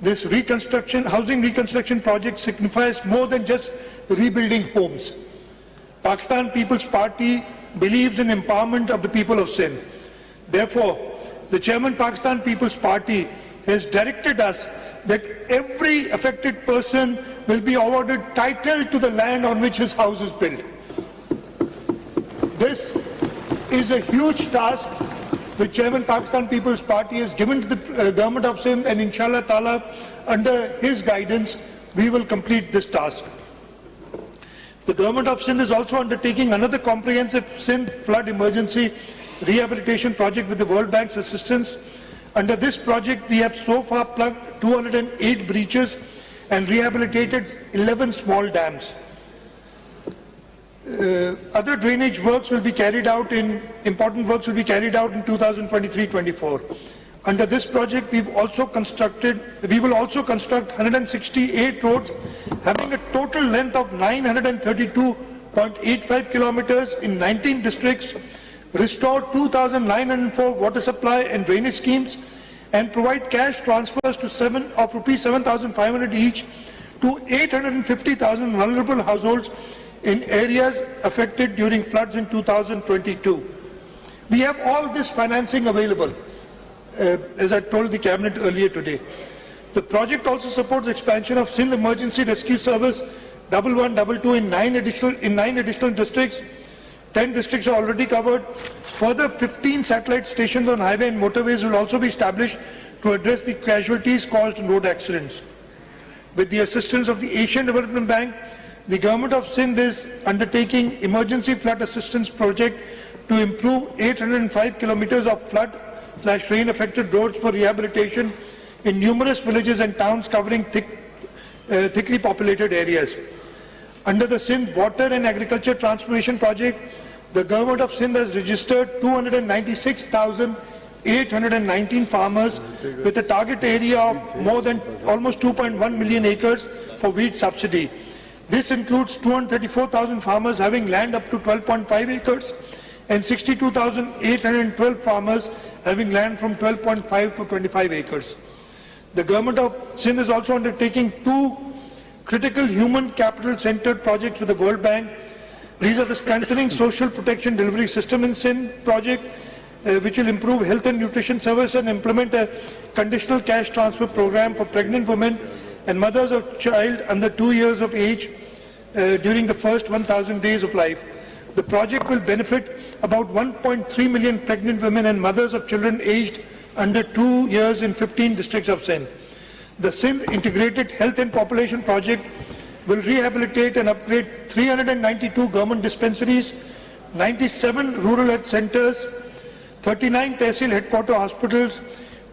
E: this housing reconstruction project signifies more than just rebuilding homes. Pakistan People's Party believes in empowerment of the people of Sindh. Therefore, the Chairman Pakistan People's Party has directed us that every affected person will be awarded title to the land on which his house is built. This is a huge task which Chairman Pakistan People's Party has given to the Government of Sindh, and inshallah ta'ala, under his guidance, we will complete this task. The Government of Sindh is also undertaking another comprehensive Sindh flood emergency rehabilitation project with the World Bank's assistance. Under this project, we have so far plugged 208 breaches and rehabilitated 11 small dams. Other drainage works will be carried out important works will be carried out in 2023-24. Under this project, we will also construct 168 roads having a total length of 932.85 kilometers in 19 districts, restore 2,904 water supply and drainage schemes, and provide cash transfers to rupees 7,500 each to 850,000 vulnerable households in areas affected during floods in 2022. We have all this financing available, as I told the Cabinet earlier today. The project also supports expansion of Sindh Emergency Rescue Service 1122 in 9 additional districts. 10 districts are already covered. Further 15 satellite stations on highway and motorways will also be established to address the casualties caused in road accidents. With the assistance of the Asian Development Bank, the Government of Sindh is undertaking emergency flood assistance project to improve 805 kilometers of flood/rain affected roads for rehabilitation in numerous villages and towns covering thickly populated areas. Under the Sindh Water and Agriculture Transformation Project, the Government of Sindh has registered 296,819 farmers with a target area of more than almost 2.1 million acres for wheat subsidy. This includes 234,000 farmers having land up to 12.5 acres and 62,812 farmers having land from 12.5 to 25 acres. The Government of Sindh is also undertaking 2 critical human capital centered projects with the World Bank. These are the Strengthening Social Protection Delivery System in Sindh project, which will improve health and nutrition service and implement a conditional cash transfer program for pregnant women and mothers of child under 2 years of age during the first 1,000 days of life. The project will benefit about 1.3 million pregnant women and mothers of children aged under 2 years in 15 districts of Sindh. The Sindh Integrated Health and Population Project will rehabilitate and upgrade 392 government dispensaries, 97 rural health centers, 39 Tehsil headquarter hospitals,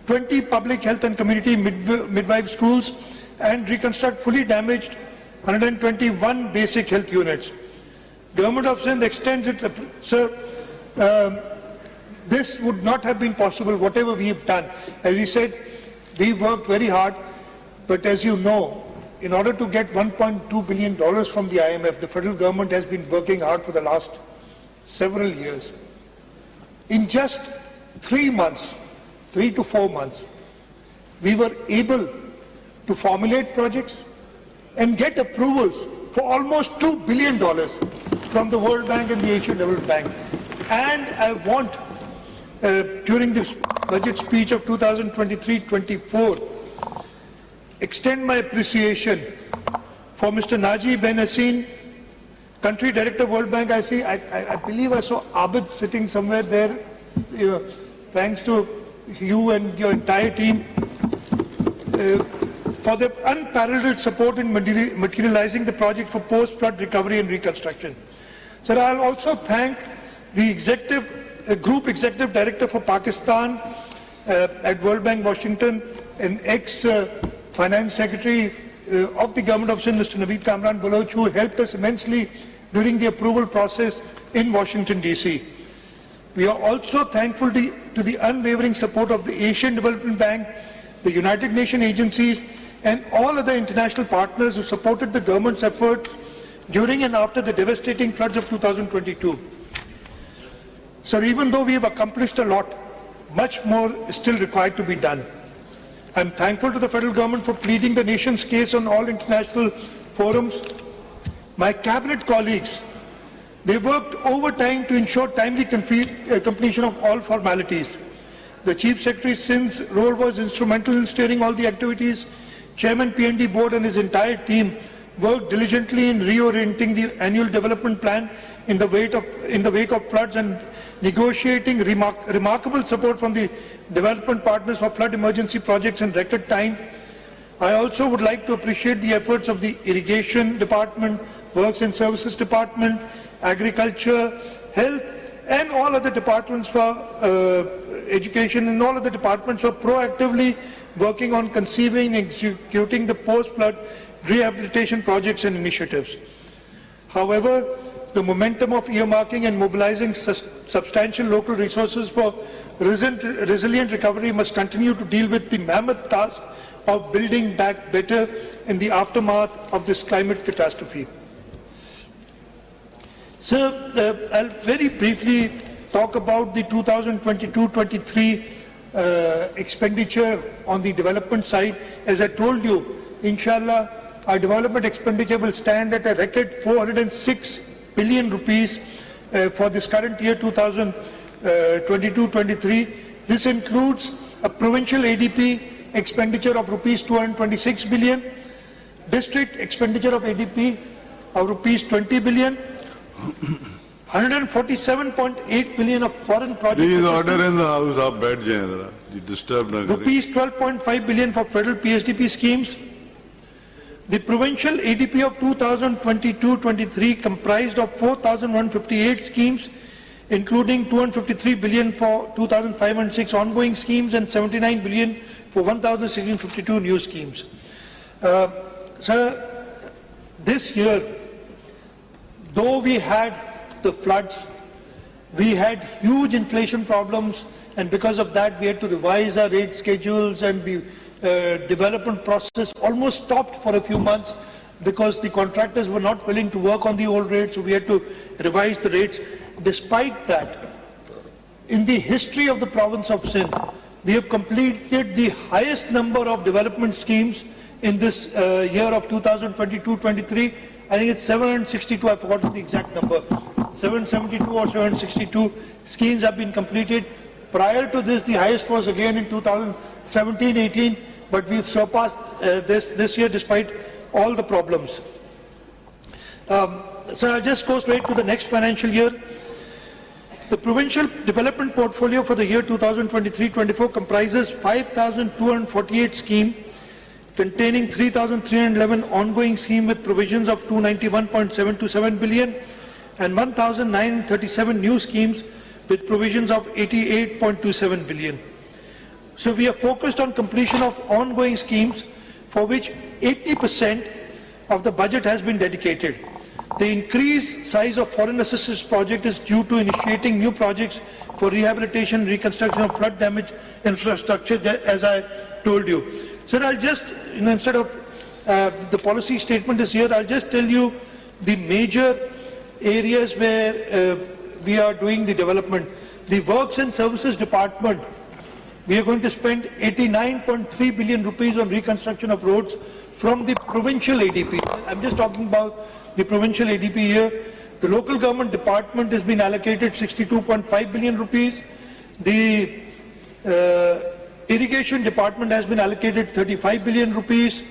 E: 20 public health and community midwife schools, and reconstruct fully damaged 121 basic health units. Government of Sindh extends its, this would not have been possible, whatever we have done. As we said, we worked very hard, but as you know, in order to get $1.2 billion from the IMF, the federal government has been working hard for the last several years. In just 3 months, 3 to 4 months, we were able to formulate projects and get approvals for almost $2 billion from the World Bank and the Asian Development Bank. And I want, during this budget speech of 2023-24, extend my appreciation for Mr. Naji Ben Hassin, Country Director World Bank. I believe I saw Abid sitting somewhere there. Thanks to you and your entire team for their unparalleled support in materializing the project for post-flood recovery and reconstruction. Sir, I'll also thank the Group Executive Director for Pakistan at World Bank Washington, an ex-Finance Secretary of the Government of Sindh, Mr. Naveed Kamran Baloch, who helped us immensely during the approval process in Washington, D.C. We are also thankful to the unwavering support of the Asian Development Bank, the United Nations agencies, and all other international partners who supported the government's efforts during and after the devastating floods of 2022. Sir, even though we have accomplished a lot, much more is still required to be done. I am thankful to the federal government for pleading the nation's case on all international forums. My cabinet colleagues, they worked overtime to ensure timely completion of all formalities. The Chief Secretary Sindh's role was instrumental in steering all the activities. Chairman PND Board and his entire team worked diligently in reorienting the annual development plan in the wake of floods and negotiating remarkable support from the development partners for flood emergency projects in record time. I also would like to appreciate the efforts of the Irrigation Department, Works and Services Department, Agriculture, Health, and all other departments for education and all other departments for proactively working on conceiving and executing the post-flood rehabilitation projects and initiatives. However, the momentum of earmarking and mobilizing substantial local resources for resilient recovery must continue to deal with the mammoth task of building back better in the aftermath of this climate catastrophe. Sir, I'll very briefly talk about the 2022-23 expenditure on the development side. As I told you, inshallah, our development expenditure will stand at a record 406 billion rupees for this current year 2023-24. 22-23. This includes a provincial ADP expenditure of rupees 226 billion, district expenditure of ADP of rupees 20 billion, 147.8 billion of foreign project
C: Please
E: assistance,
C: order in the house, आप बैठ जाएं जरा, you disturb ना करें.
E: rupees 12.5 billion for federal PSDP schemes. The provincial ADP of 2022-23 comprised of 4,158 schemes, including 253 billion for 2,506 ongoing schemes and 79 billion for 1,652 new schemes. Sir, this year, though we had the floods, we had huge inflation problems, and because of that we had to revise our rate schedules, and the development process almost stopped for a few months because the contractors were not willing to work on the old rates, so we had to revise the rates. Despite that, in the history of the province of Sindh, we have completed the highest number of development schemes in this year of 2022-23. I think it's 762, I've forgotten the exact number. 772 or 762 schemes have been completed. Prior to this, the highest was again in 2017-18, but we've surpassed this year despite all the problems. So I'll just go straight to the next financial year. The provincial development portfolio for the year 2023-24 comprises 5,248 schemes, containing 3,311 ongoing schemes with provisions of 291.727 billion and 1,937 new schemes with provisions of 88.27 billion. So we are focused on completion of ongoing schemes for which 80% of the budget has been dedicated. The increased size of foreign assistance project is due to initiating new projects for rehabilitation, reconstruction of flood damaged infrastructure, as I told you. So I'll just, instead of the policy statement is here, I'll just tell you the major areas where we are doing the development. The Works and Services Department, we are going to spend 89.3 billion rupees on reconstruction of roads from the provincial ADP. I'm just talking about the provincial ADP here. The local government department has been allocated 62.5 billion rupees. The irrigation department has been allocated 35 billion rupees.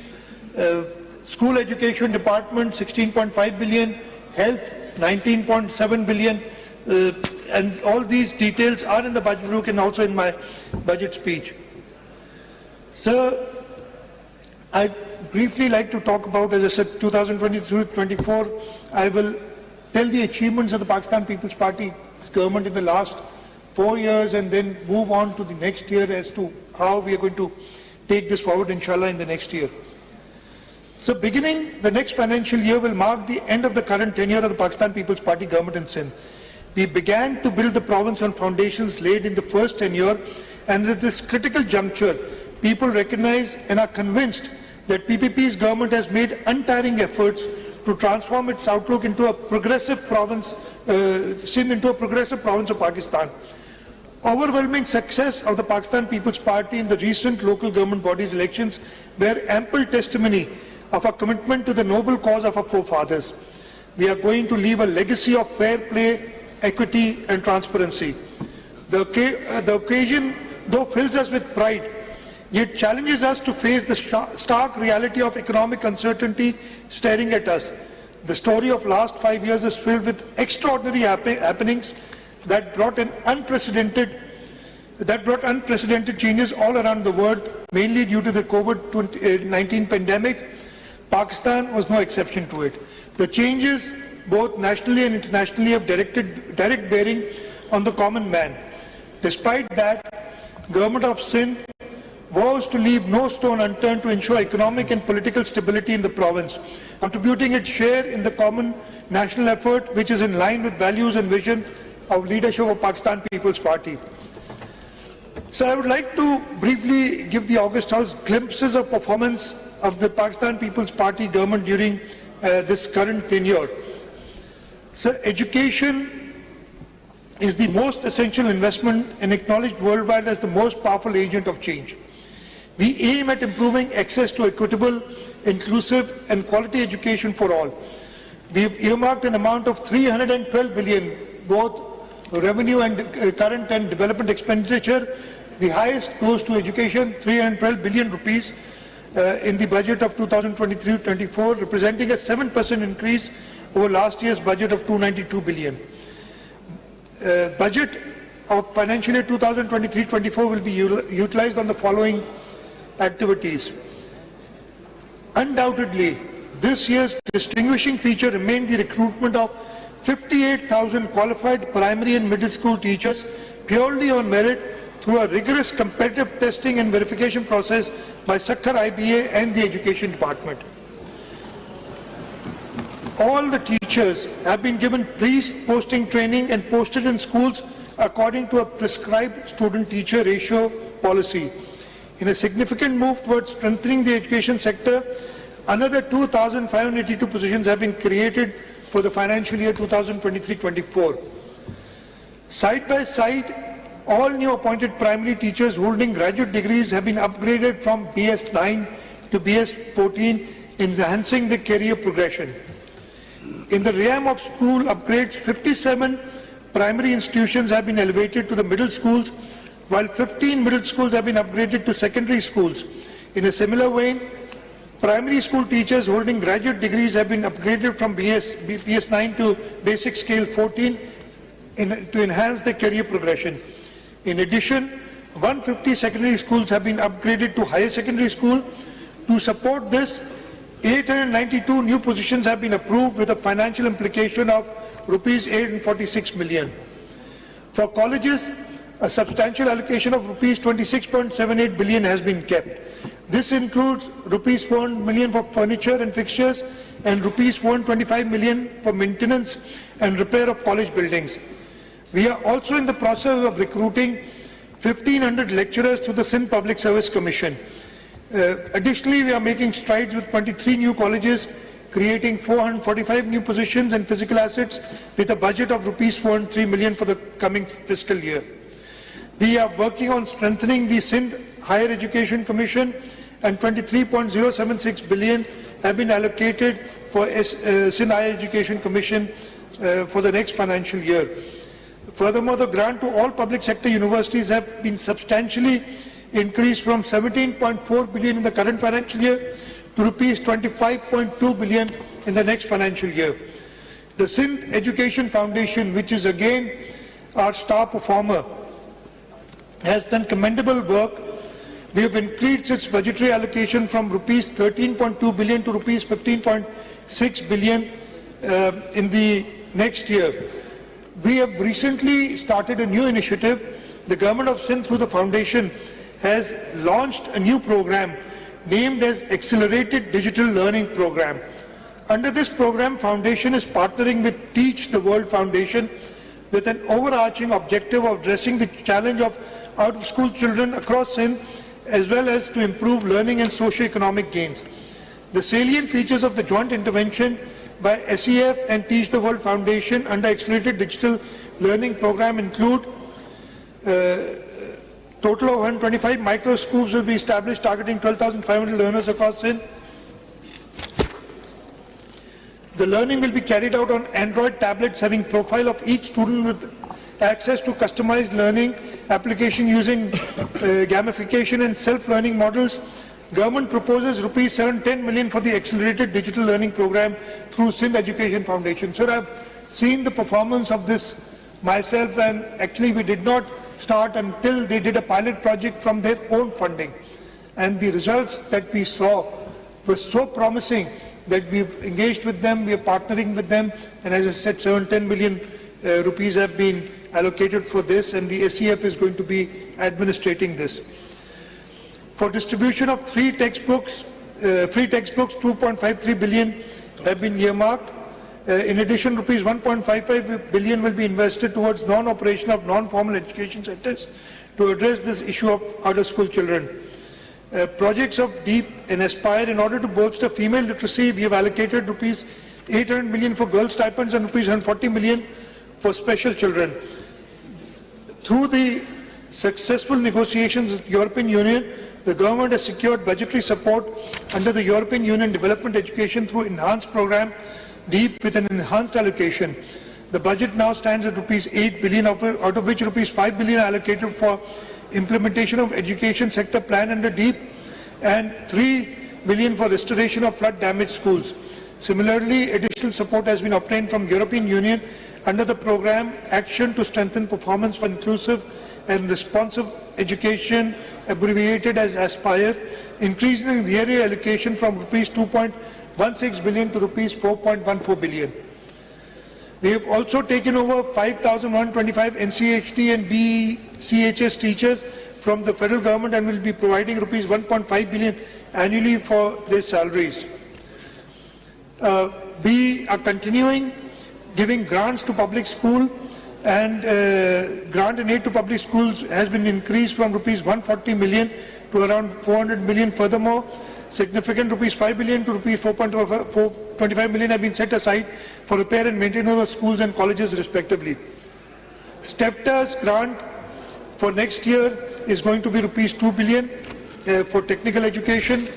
E: School education department 16.5 billion. Health 19.7 billion. And all these details are in the budget book and also in my budget speech. Sir, I'd briefly like to talk about, as I said, 2023-24. I will tell the achievements of the Pakistan People's Party government in the last 4 years and then move on to the next year as to how we are going to take this forward, inshallah, in the next year. So beginning the next financial year will mark the end of the current tenure of the Pakistan People's Party government in Sindh. We began to build the province on foundations laid in the first tenure, and at this critical juncture, people recognize and are convinced that PPP's government has made untiring efforts to transform its outlook into a progressive province, Sindh into a progressive province of Pakistan. Overwhelming success of the Pakistan People's Party in the recent local government bodies elections bear ample testimony of our commitment to the noble cause of our forefathers. We are going to leave a legacy of fair play, equity and transparency. The occasion, though, fills us with pride, yet challenges us to face the stark reality of economic uncertainty staring at us. The story of last 5 years is filled with extraordinary happenings that brought unprecedented changes all around the world, mainly due to the COVID-19 pandemic. Pakistan was no exception to it. The changes, both nationally and internationally, have direct bearing on the common man. Despite that, Government of Sindh vows to leave no stone unturned to ensure economic and political stability in the province, contributing its share in the common national effort, which is in line with values and vision of leadership of Pakistan People's Party. So I would like to briefly give the August House glimpses of performance of the Pakistan People's Party government during this current tenure. So education is the most essential investment and acknowledged worldwide as the most powerful agent of change. We aim at improving access to equitable, inclusive and quality education for all. We have earmarked an amount of 312 billion, both revenue and current and development expenditure, the highest goes to education, 312 billion rupees in the budget of 2023-24, representing a 7% increase over last year's budget of 292 billion. Budget of financial year 2023-24 will be utilized on the following activities. Undoubtedly, this year's distinguishing feature remained the recruitment of 58,000 qualified primary and middle school teachers purely on merit through a rigorous competitive testing and verification process by Sakhar IBA and the Education Department. All the teachers have been given pre-posting training and posted in schools according to a prescribed student-teacher ratio policy. In a significant move towards strengthening the education sector, another 2,582 positions have been created for the financial year 2023-24. Side by side, all new appointed primary teachers holding graduate degrees have been upgraded from BS9 to BS14, enhancing the career progression. In the realm of school upgrades, 57 primary institutions have been elevated to the middle schools, while 15 middle schools have been upgraded to secondary schools. In a similar way, primary school teachers holding graduate degrees have been upgraded from BS9 to basic scale 14 to enhance their career progression. In addition, 150 secondary schools have been upgraded to higher secondary school. To support this, 892 new positions have been approved with a financial implication of rupees 846 million. For colleges, a substantial allocation of rupees 26.78 billion has been kept. This includes rupees 400 million for furniture and fixtures and rupees 425 million for maintenance and repair of college buildings. We are also in the process of recruiting 1,500 lecturers to the Sindh Public Service Commission. Additionally, we are making strides with 23 new colleges, creating 445 new positions and physical assets with a budget of rupees 403 million for the coming fiscal year. We are working on strengthening the Sindh Higher Education Commission, and 23.076 billion have been allocated for Sindh Higher Education Commission for the next financial year. Furthermore, the grant to all public sector universities have been substantially increased from 17.4 billion in the current financial year to rupees 25.2 billion in the next financial year. The Sindh Education Foundation, which is again our star performer, has done commendable work. We have increased its budgetary allocation from rupees 13.2 billion to rupees 15.6 billion in the next year. We have recently started a new initiative. The Government of Sindh, through the foundation, has launched a new program named as Accelerated Digital Learning Program. Under this program, Foundation is partnering with Teach the World Foundation with an overarching objective of addressing the challenge of out-of-school children across Sindh, as well as to improve learning and socio-economic gains. The salient features of the joint intervention by SEF and Teach the World Foundation under Accelerated Digital Learning Program include total of 125 micro schools will be established targeting 12,500 learners across Sindh. The learning will be carried out on Android tablets having profile of each student with access to customized learning application using gamification and self-learning models. Government proposes rupees 710 million for the Accelerated Digital Learning Program through Sindh Education Foundation. Sir, I've seen the performance of this myself, and actually we did not start until they did a pilot project from their own funding. And the results that we saw were so promising that we've engaged with them, we are partnering with them, and as I said, 710 million rupees have been allocated for this, and the SEF is going to be administrating this. For distribution of free textbooks, 2.53 billion have been earmarked. In addition, rupees 1.55 billion will be invested towards non-operation of non-formal education centers to address this issue of out-of-school children. Projects of DEEP and Aspire, in order to bolster female literacy, we have allocated rupees 800 million for girl stipends and rupees 140 million for special children. Through the successful negotiations with the European Union, the government has secured budgetary support under the European Union Development Education through enhanced program DEEP with an enhanced allocation. The budget now stands at rupees 8 billion, out of which rupees 5 billion allocated for implementation of education sector plan under DEEP and 3 billion for restoration of flood damaged schools. Similarly, additional support has been obtained from European Union under the program Action to Strengthen Performance for Inclusive and Responsive Education, abbreviated as ASPIRE, increasing the area allocation from rupees 2.16 billion to rupees 4.14 billion. We have also taken over 5,125 NCHT and BCHS teachers from the federal government and will be providing rupees 1.5 billion annually for their salaries. We are continuing giving grants to public school, and grant and aid to public schools has been increased from rupees 140 million to around 400 million. Furthermore, significant rupees 5 billion to rupees 4.25 million have been set aside for repair and maintenance of schools and colleges respectively. STEFTA's grant for next year is going to be rupees 2 billion for technical education.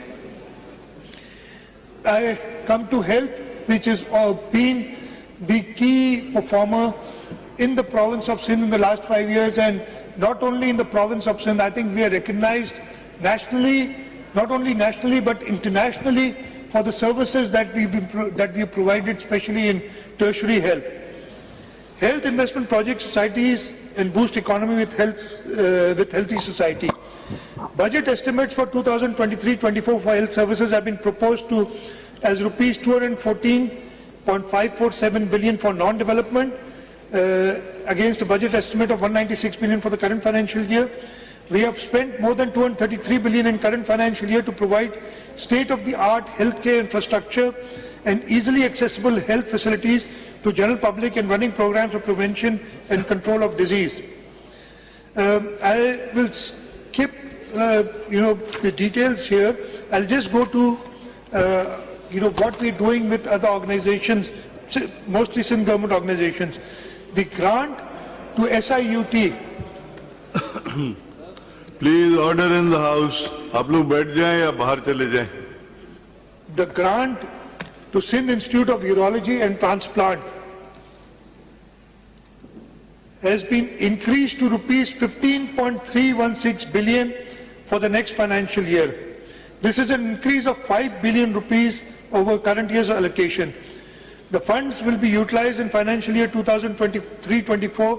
E: I come to health, which has been the key performer in the province of Sindh in the last 5 years, and not only in the province of Sindh. I think we are recognized nationally, not only nationally but internationally, for the services that we have provided, especially in tertiary health. Health investment project societies and boost economy with healthy society. Budget estimates for 2023-24 for health services have been proposed to as rupees 214.547 billion for non-development, against a budget estimate of 196 billion for the current financial year. We have spent more than 233 billion in current financial year to provide state-of-the-art healthcare infrastructure and easily accessible health facilities to general public and running programs of prevention and control of disease. I will skip the details here. I'll just go to what we're doing with other organizations, mostly Sindh government organizations. The grant to SIUT.
C: Please order in the house. आप लोग बैठ जाएं या बाहर चले जाएं.
E: The grant to Sindh Institute of Urology and Transplant has been increased to rupees 15.316 billion for the next financial year. This is an increase of 5 billion rupees over current year's allocation. The funds will be utilized in financial year 2023-24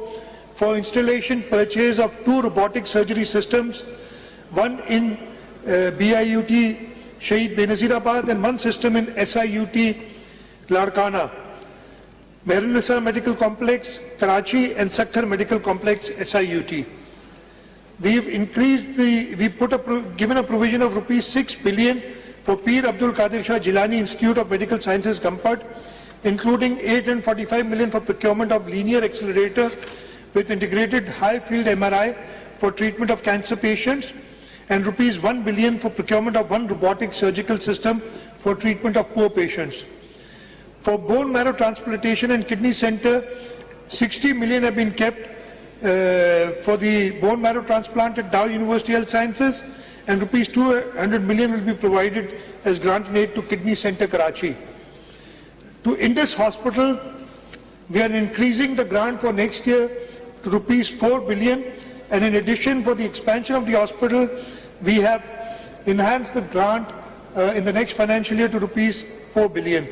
E: for installation, purchase of 2 robotic surgery systems, one in BIUT Shaheed Benazirabad and one system in SIUT Larkana, Mehrunisa Medical Complex, Karachi, and Sakhar Medical Complex, SIUT. We've given a provision of rupees 6 billion for Peer Abdul Qadir Shah Jilani Institute of Medical Sciences, Gampad, including 845 million for procurement of linear accelerator with integrated high-field MRI for treatment of cancer patients, and rupees 1 billion for procurement of 1 robotic surgical system for treatment of poor patients. For bone marrow transplantation and kidney center, 60 million have been kept for the bone marrow transplant at Dow University Health Sciences, and rupees 200 million will be provided as grant and aid to Kidney Center, Karachi. To Indus Hospital, we are increasing the grant for next year to rupees 4 billion, and in addition, for the expansion of the hospital, we have enhanced the grant in the next financial year to rupees 4 billion.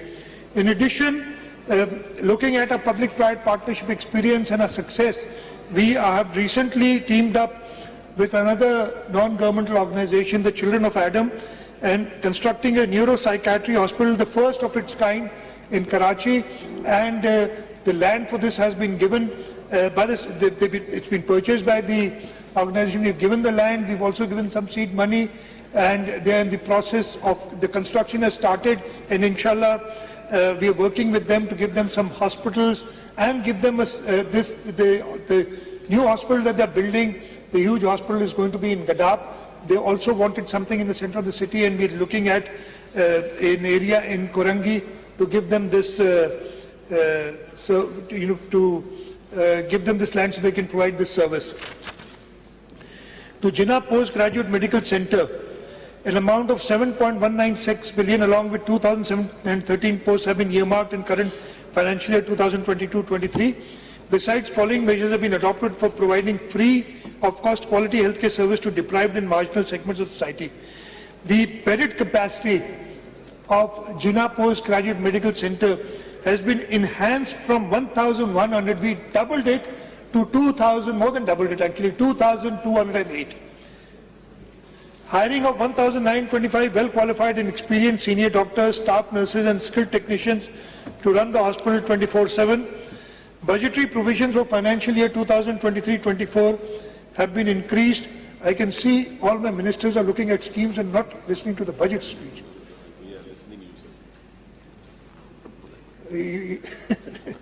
E: In addition, looking at our public-private partnership experience and our success, we have recently teamed up with another non-governmental organization, the Children of Adam, and constructing a neuropsychiatry hospital, the first of its kind in Karachi, and the land for this has been given it's been purchased by the organization. We've given the land, we've also given some seed money, and they're in the process of, the construction has started, and inshallah we are working with them to give them some hospitals and give them the new hospital that they're building. The huge hospital is going to be in Gadab. They also wanted something in the center of the city, and we're looking at an area in Korangi to give them this, give them this land so they can provide this service. To Jinnah Postgraduate Medical Center, an amount of 7.196 billion along with 2013 posts have been earmarked in current financial year 2022-23. Besides, following measures have been adopted for providing free of cost quality healthcare service to deprived and marginal segments of society. The bedded capacity of Jinnah Postgraduate Medical Center has been enhanced from 1,100, we doubled it to 2,000, more than doubled it actually, 2,208. Hiring of 1,925 well-qualified and experienced senior doctors, staff nurses and skilled technicians to run the hospital 24/7. Budgetary provisions for financial year 2023-24 have been increased. I can see all my ministers are looking at schemes and not listening to the budget speech.
F: We are listening, sir.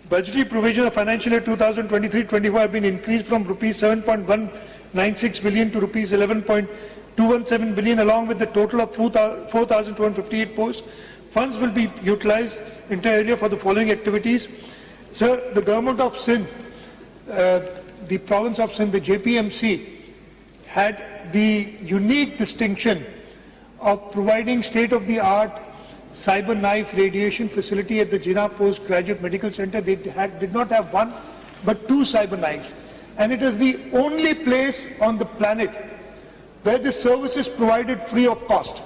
E: Budgetary provisions of financial year 2023-24 have been increased from rupees 7.196 billion to rupees 11.217 billion, along with the total of 4,258 posts. Funds will be utilized entirely for the following activities. Sir, the government of Sindh, the province of Sindh, the JPMC, had the unique distinction of providing state-of-the-art cyber knife radiation facility at the Jinnah Postgraduate Medical Center. They did not have one, but two cyber knives. And it is the only place on the planet where this service is provided free of cost.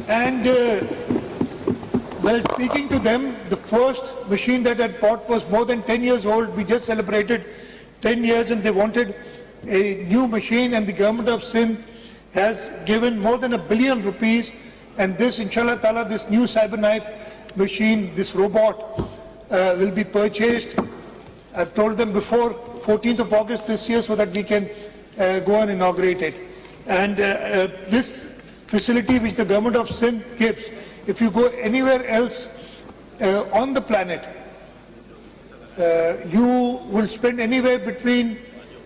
E: And while speaking to them, the first machine that I bought was more than 10 years old. We just celebrated 10 years and they wanted a new machine, and the government of Sindh has given more than ₹1 billion, and this, inshallah ta'ala, this new cyber knife machine, this robot, will be purchased. I've told them before 14th of August this year so that we can go and inaugurate it. And this facility which the government of Sindh gives, if you go anywhere else on the planet, you will spend anywhere between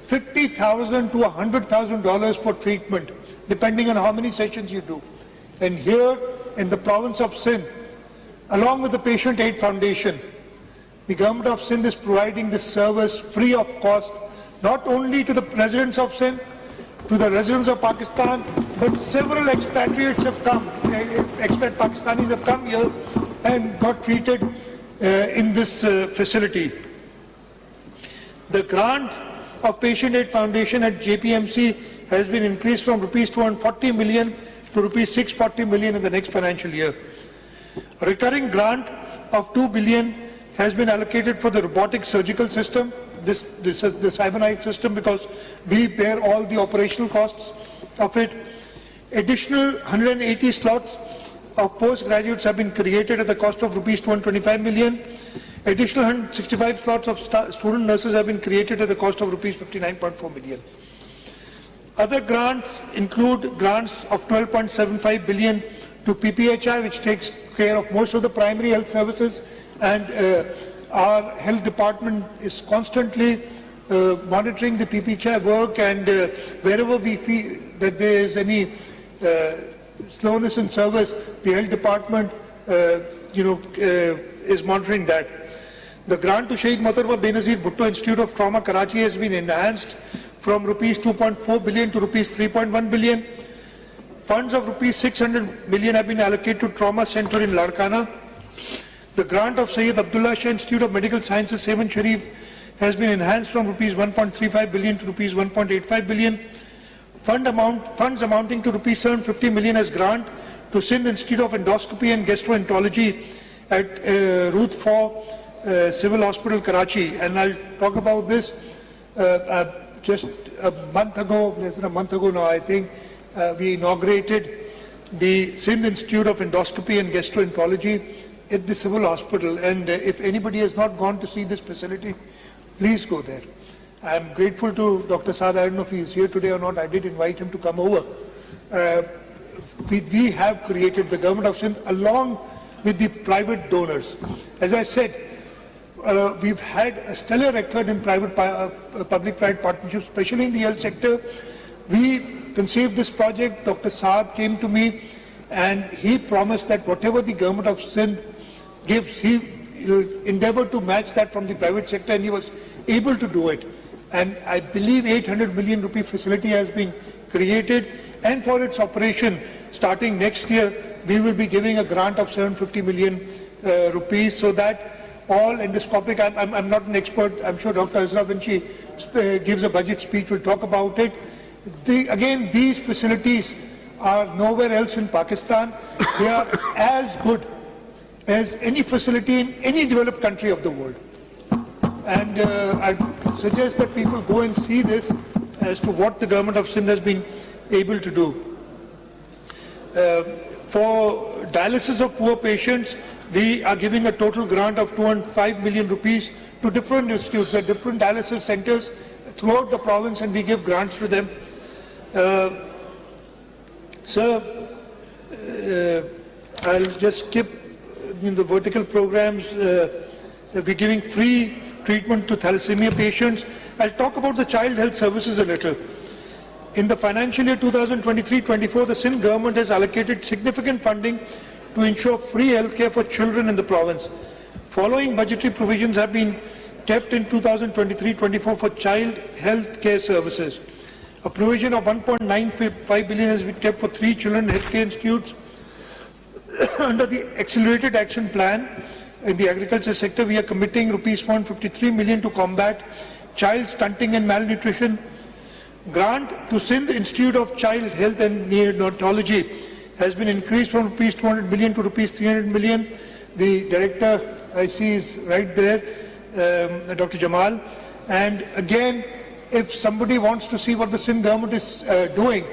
E: $50,000 to $100,000 for treatment, depending on how many sessions you do. And here in the province of Sindh, along with the Patient Aid Foundation, the government of Sindh is providing this service free of cost, not only to the residents of Sindh, to the residents of Pakistan, but several expatriates have come, expat Pakistanis have come here and got treated in this facility. The grant of Patient Aid Foundation at JPMC has been increased from rupees 240 million to rupees 640 million in the next financial year. A recurring grant of 2 billion has been allocated for the robotic surgical system. This is the cyber knife system, because we bear all the operational costs of it. Additional 180 slots of postgraduates have been created at the cost of rupees 225 million. Additional 165 slots of student nurses have been created at the cost of rupees 59.4 million. Other grants include grants of 12.75 billion to PPHI, which takes care of most of the primary health services, and our health department is constantly monitoring the PPHI work, and wherever we feel that there is any slowness in service, the health department is monitoring that. The grant to Shaheed Mohtarbah Benazir Bhutto Institute of Trauma, Karachi, has been enhanced from rupees 2.4 billion to rupees 3.1 billion. Funds of rupees 600 million have been allocated to Trauma Center in Larkana. The grant of Syed Abdullah Shah Institute of Medical Sciences, Sevan Sharif, has been enhanced from rupees 1.35 billion to rupees 1.85 billion. Funds amounting to rupees 750 million as grant to Sindh Institute of Endoscopy and Gastroenterology at Ruth 4 Civil Hospital, Karachi. And I'll talk about this. Just a month ago, less than a month ago now, I think, we inaugurated the Sindh Institute of Endoscopy and Gastroenterology at the Civil Hospital. And if anybody has not gone to see this facility, please go there. I'm grateful to Dr. Saad. I don't know if he's here today or not. I did invite him to come over. We have created, the government of Sindh, along with the private donors. As I said, we've had a stellar record in public-private partnerships, especially in the health sector. We conceived this project. Dr. Saad came to me and he promised that whatever the government of Sindh gives, he will endeavor to match that from the private sector, and he was able to do it. And I believe 800 million rupee facility has been created, and for its operation starting next year, we will be giving a grant of 750 million rupees so that all endoscopic, I'm not an expert, I'm sure Dr. Azra, when she gives a budget speech, will talk about it. Again, these facilities are nowhere else in Pakistan. They are as good as any facility in any developed country of the world. And I suggest that people go and see this as to what the government of Sindh has been able to do. For dialysis of poor patients, we are giving a total grant of 205 million rupees to different institutes, different dialysis centers throughout the province, and we give grants to them. Sir, I'll just skip in the vertical programs. We're giving free treatment to thalassemia patients. I'll talk about the child health services a little. In the financial year 2023-24, the Sindh government has allocated significant funding to ensure free healthcare for children in the province. Following budgetary provisions have been kept in 2023-24 for child health care services. A provision of 1.95 billion has been kept for 3 children healthcare institutes. Under the Accelerated Action Plan in the agriculture sector, we are committing rupees 153 million to combat child stunting and malnutrition. Grant to Sindh Institute of Child Health and Neonatology has been increased from rupees 200 million to rupees 300 million. The director, I see, is right there, Dr. Jamal. And again, if somebody wants to see what the Sindh government is doing,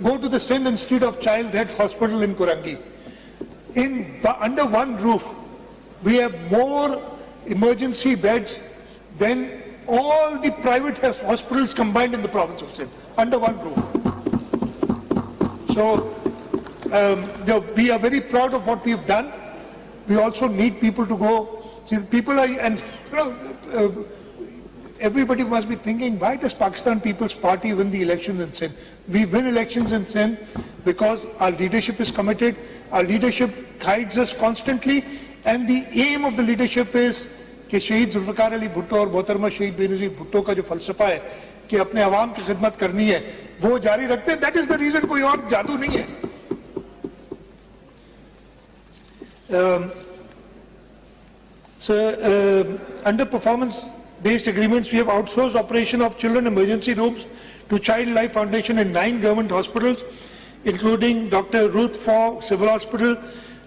E: go to the Sindh Institute of Child Health Hospital in Kurangi. Under one roof, we have more emergency beds than all the private hospitals combined in the province of Sindh, under one roof. So, we are very proud of what we've done. We also need people to go. See, people are, and you know, everybody must be thinking, why does Pakistan People's Party win the elections in Sindh? We win elections in Sindh because our leadership is committed, our leadership guides us constantly, and the aim of the leadership is कि शहीद जुल्फ़िकार अली भुट्टो और मोहतरमा शहीद बेनज़ीर भुट्टो का जो फ़लसफ़ा है कि अपने आवाम की खिदमत करनी है, वो जारी रखते हैं. दैट इज़ द रीज़न, कोई और जादू नहीं है. Under performance-based agreements, we have outsourced operation of children emergency rooms to Child Life Foundation in 9 government hospitals, including Dr. Ruth Faw Civil Hospital,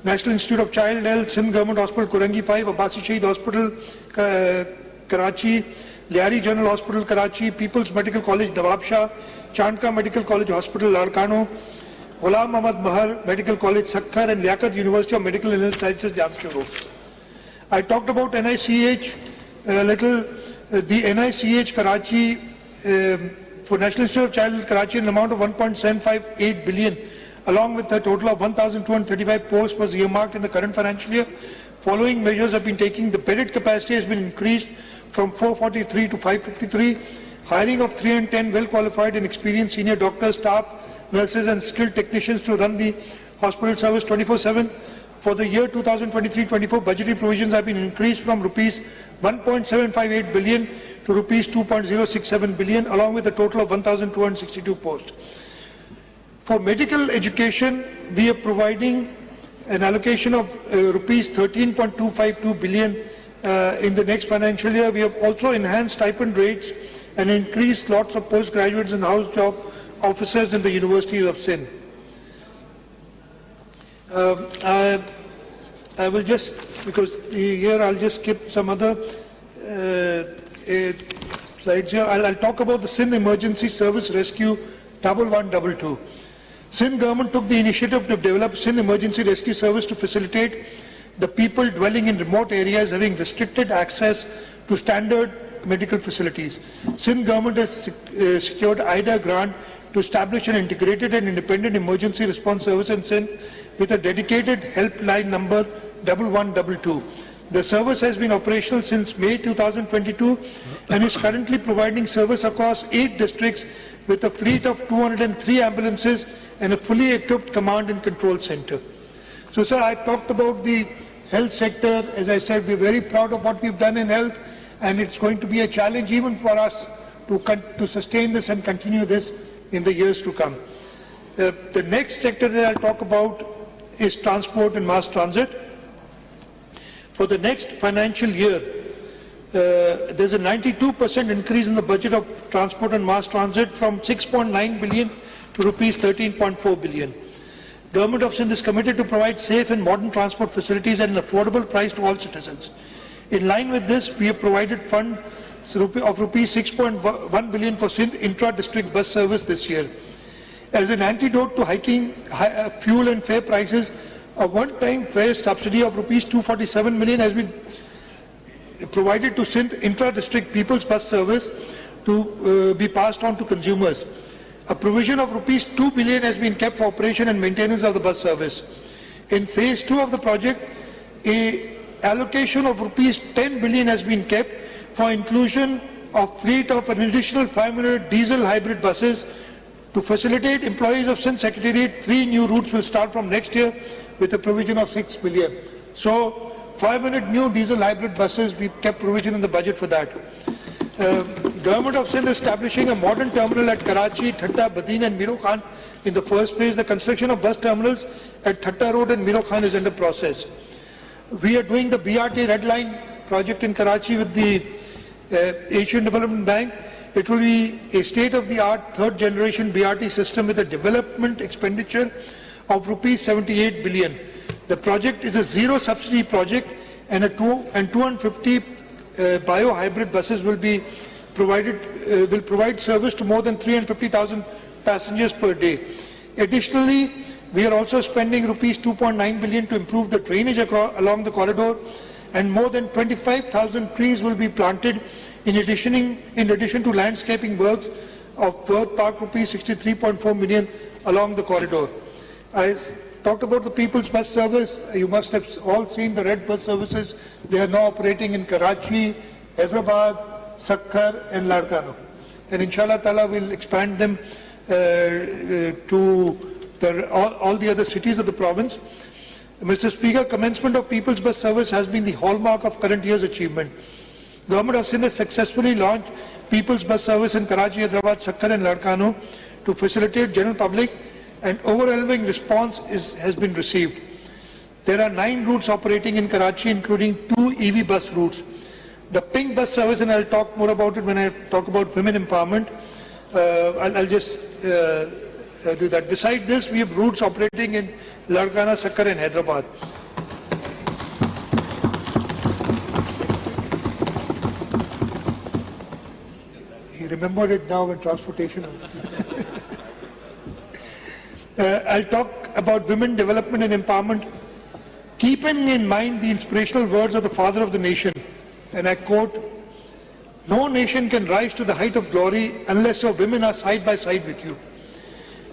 E: National Institute of Child Health, Sindh Government Hospital, Kurangi 5, Abbasi Shaheed Hospital, Karachi, Liari General Hospital, Karachi, People's Medical College, Nawab Shah, Chandka Medical College Hospital, Larkano, Ghulam Muhammad Mahar Medical College, Sakkar, and Liaquat University of Medical and Health Sciences, Jamshedpur. I talked about NICH a little. The NICH Karachi for National Institute of Child Health Karachi, an amount of 1.758 billion, along with a total of 1,235 posts, was earmarked in the current financial year. Following measures have been taken. The bedded capacity has been increased from 443 to 553. Hiring of 310 well-qualified and experienced senior doctors, staff, nurses and skilled technicians to run the hospital service 24/7. For the year 2023-24, budgetary provisions have been increased from rupees 1.758 billion to rupees 2.067 billion, along with a total of 1,262 posts. For medical education, we are providing an allocation of rupees 13.252 billion in the next financial year. We have also enhanced stipend rates and increased slots of postgraduates and house job officers in the University of Sindh. I will just, because here I'll just skip some other slides here. I'll talk about the Sindh Emergency Service Rescue 1122. Sindh government took the initiative to develop Sindh Emergency Rescue Service to facilitate the people dwelling in remote areas having restricted access to standard medical facilities. Sindh government has secured IDA grant to establish an integrated and independent emergency response service in Sindh with a dedicated helpline number 1122. The service has been operational since May 2022 and is currently providing service across 8 districts with a fleet of 203 ambulances and a fully equipped command and control center. So, sir, I talked about the health sector. As I said, we're very proud of what we've done in health, and it's going to be a challenge even for us to sustain this and continue this in the years to come. The next sector that I'll talk about is transport and mass transit. For the next financial year, there's a 92% increase in the budget of transport and mass transit from 6.9 billion to rupees 13.4 billion. Government of Sindh is committed to provide safe and modern transport facilities at an affordable price to all citizens. In line with this, we have provided funds of rupees 6.1 billion for Sindh intra-district bus service this year. As an antidote to hiking fuel and fare prices, a one-time fare subsidy of rupees 247 million has been provided to Sindh intra-district people's bus service to be passed on to consumers. A provision of rupees 2 billion has been kept for operation and maintenance of the bus service. In phase 2 of the project, a allocation of rupees 10 billion has been kept for inclusion of fleet of an additional 500 diesel hybrid buses. To facilitate employees of Sindh Secretariat, 3 new routes will start from next year with a provision of 6 billion. So 500 new diesel hybrid buses, we kept provision in the budget for that. Government of Sindh is establishing a modern terminal at Karachi, Thatta, Badin and Miro Khan. In the first phase, the construction of bus terminals at Thatta Road and Miro Khan is under process. We are doing the BRT Red Line project in Karachi with the Asian Development Bank. It will be a state-of-the-art third-generation BRT system with a development expenditure of rupees 78 billion. The project is a zero-subsidy project, and 250 bio-hybrid buses will be provided. Will provide service to more than 350,000 passengers per day. Additionally, we are also spending rupees 2.9 billion to improve the drainage along the corridor, and more than 25,000 trees will be planted in addition to landscaping works of worth park rupees 63.4 million along the corridor. I talked about the people's bus service. You must have all seen the red bus services. They are now operating in Karachi, Hyderabad, Sakkar and Larkano. And inshallah ta'ala we'll expand them to all the other cities of the province. Mr. Speaker, commencement of people's bus service has been the hallmark of current year's achievement. Government of Sindh has successfully launched people's bus service in Karachi, Hyderabad, Sakkar and Larkano to facilitate general public, and overwhelming response has been received. There are 9 routes operating in Karachi, including 2 EV bus routes. The pink bus service, and I'll talk more about it when I talk about women empowerment. I'll just do that. Beside this, we have routes operating in Larkana, Sakkar and Hyderabad. He remembered it now in transportation. I'll talk about women development and empowerment, keeping in mind the inspirational words of the father of the nation. And I quote, "No nation can rise to the height of glory unless your women are side by side with you."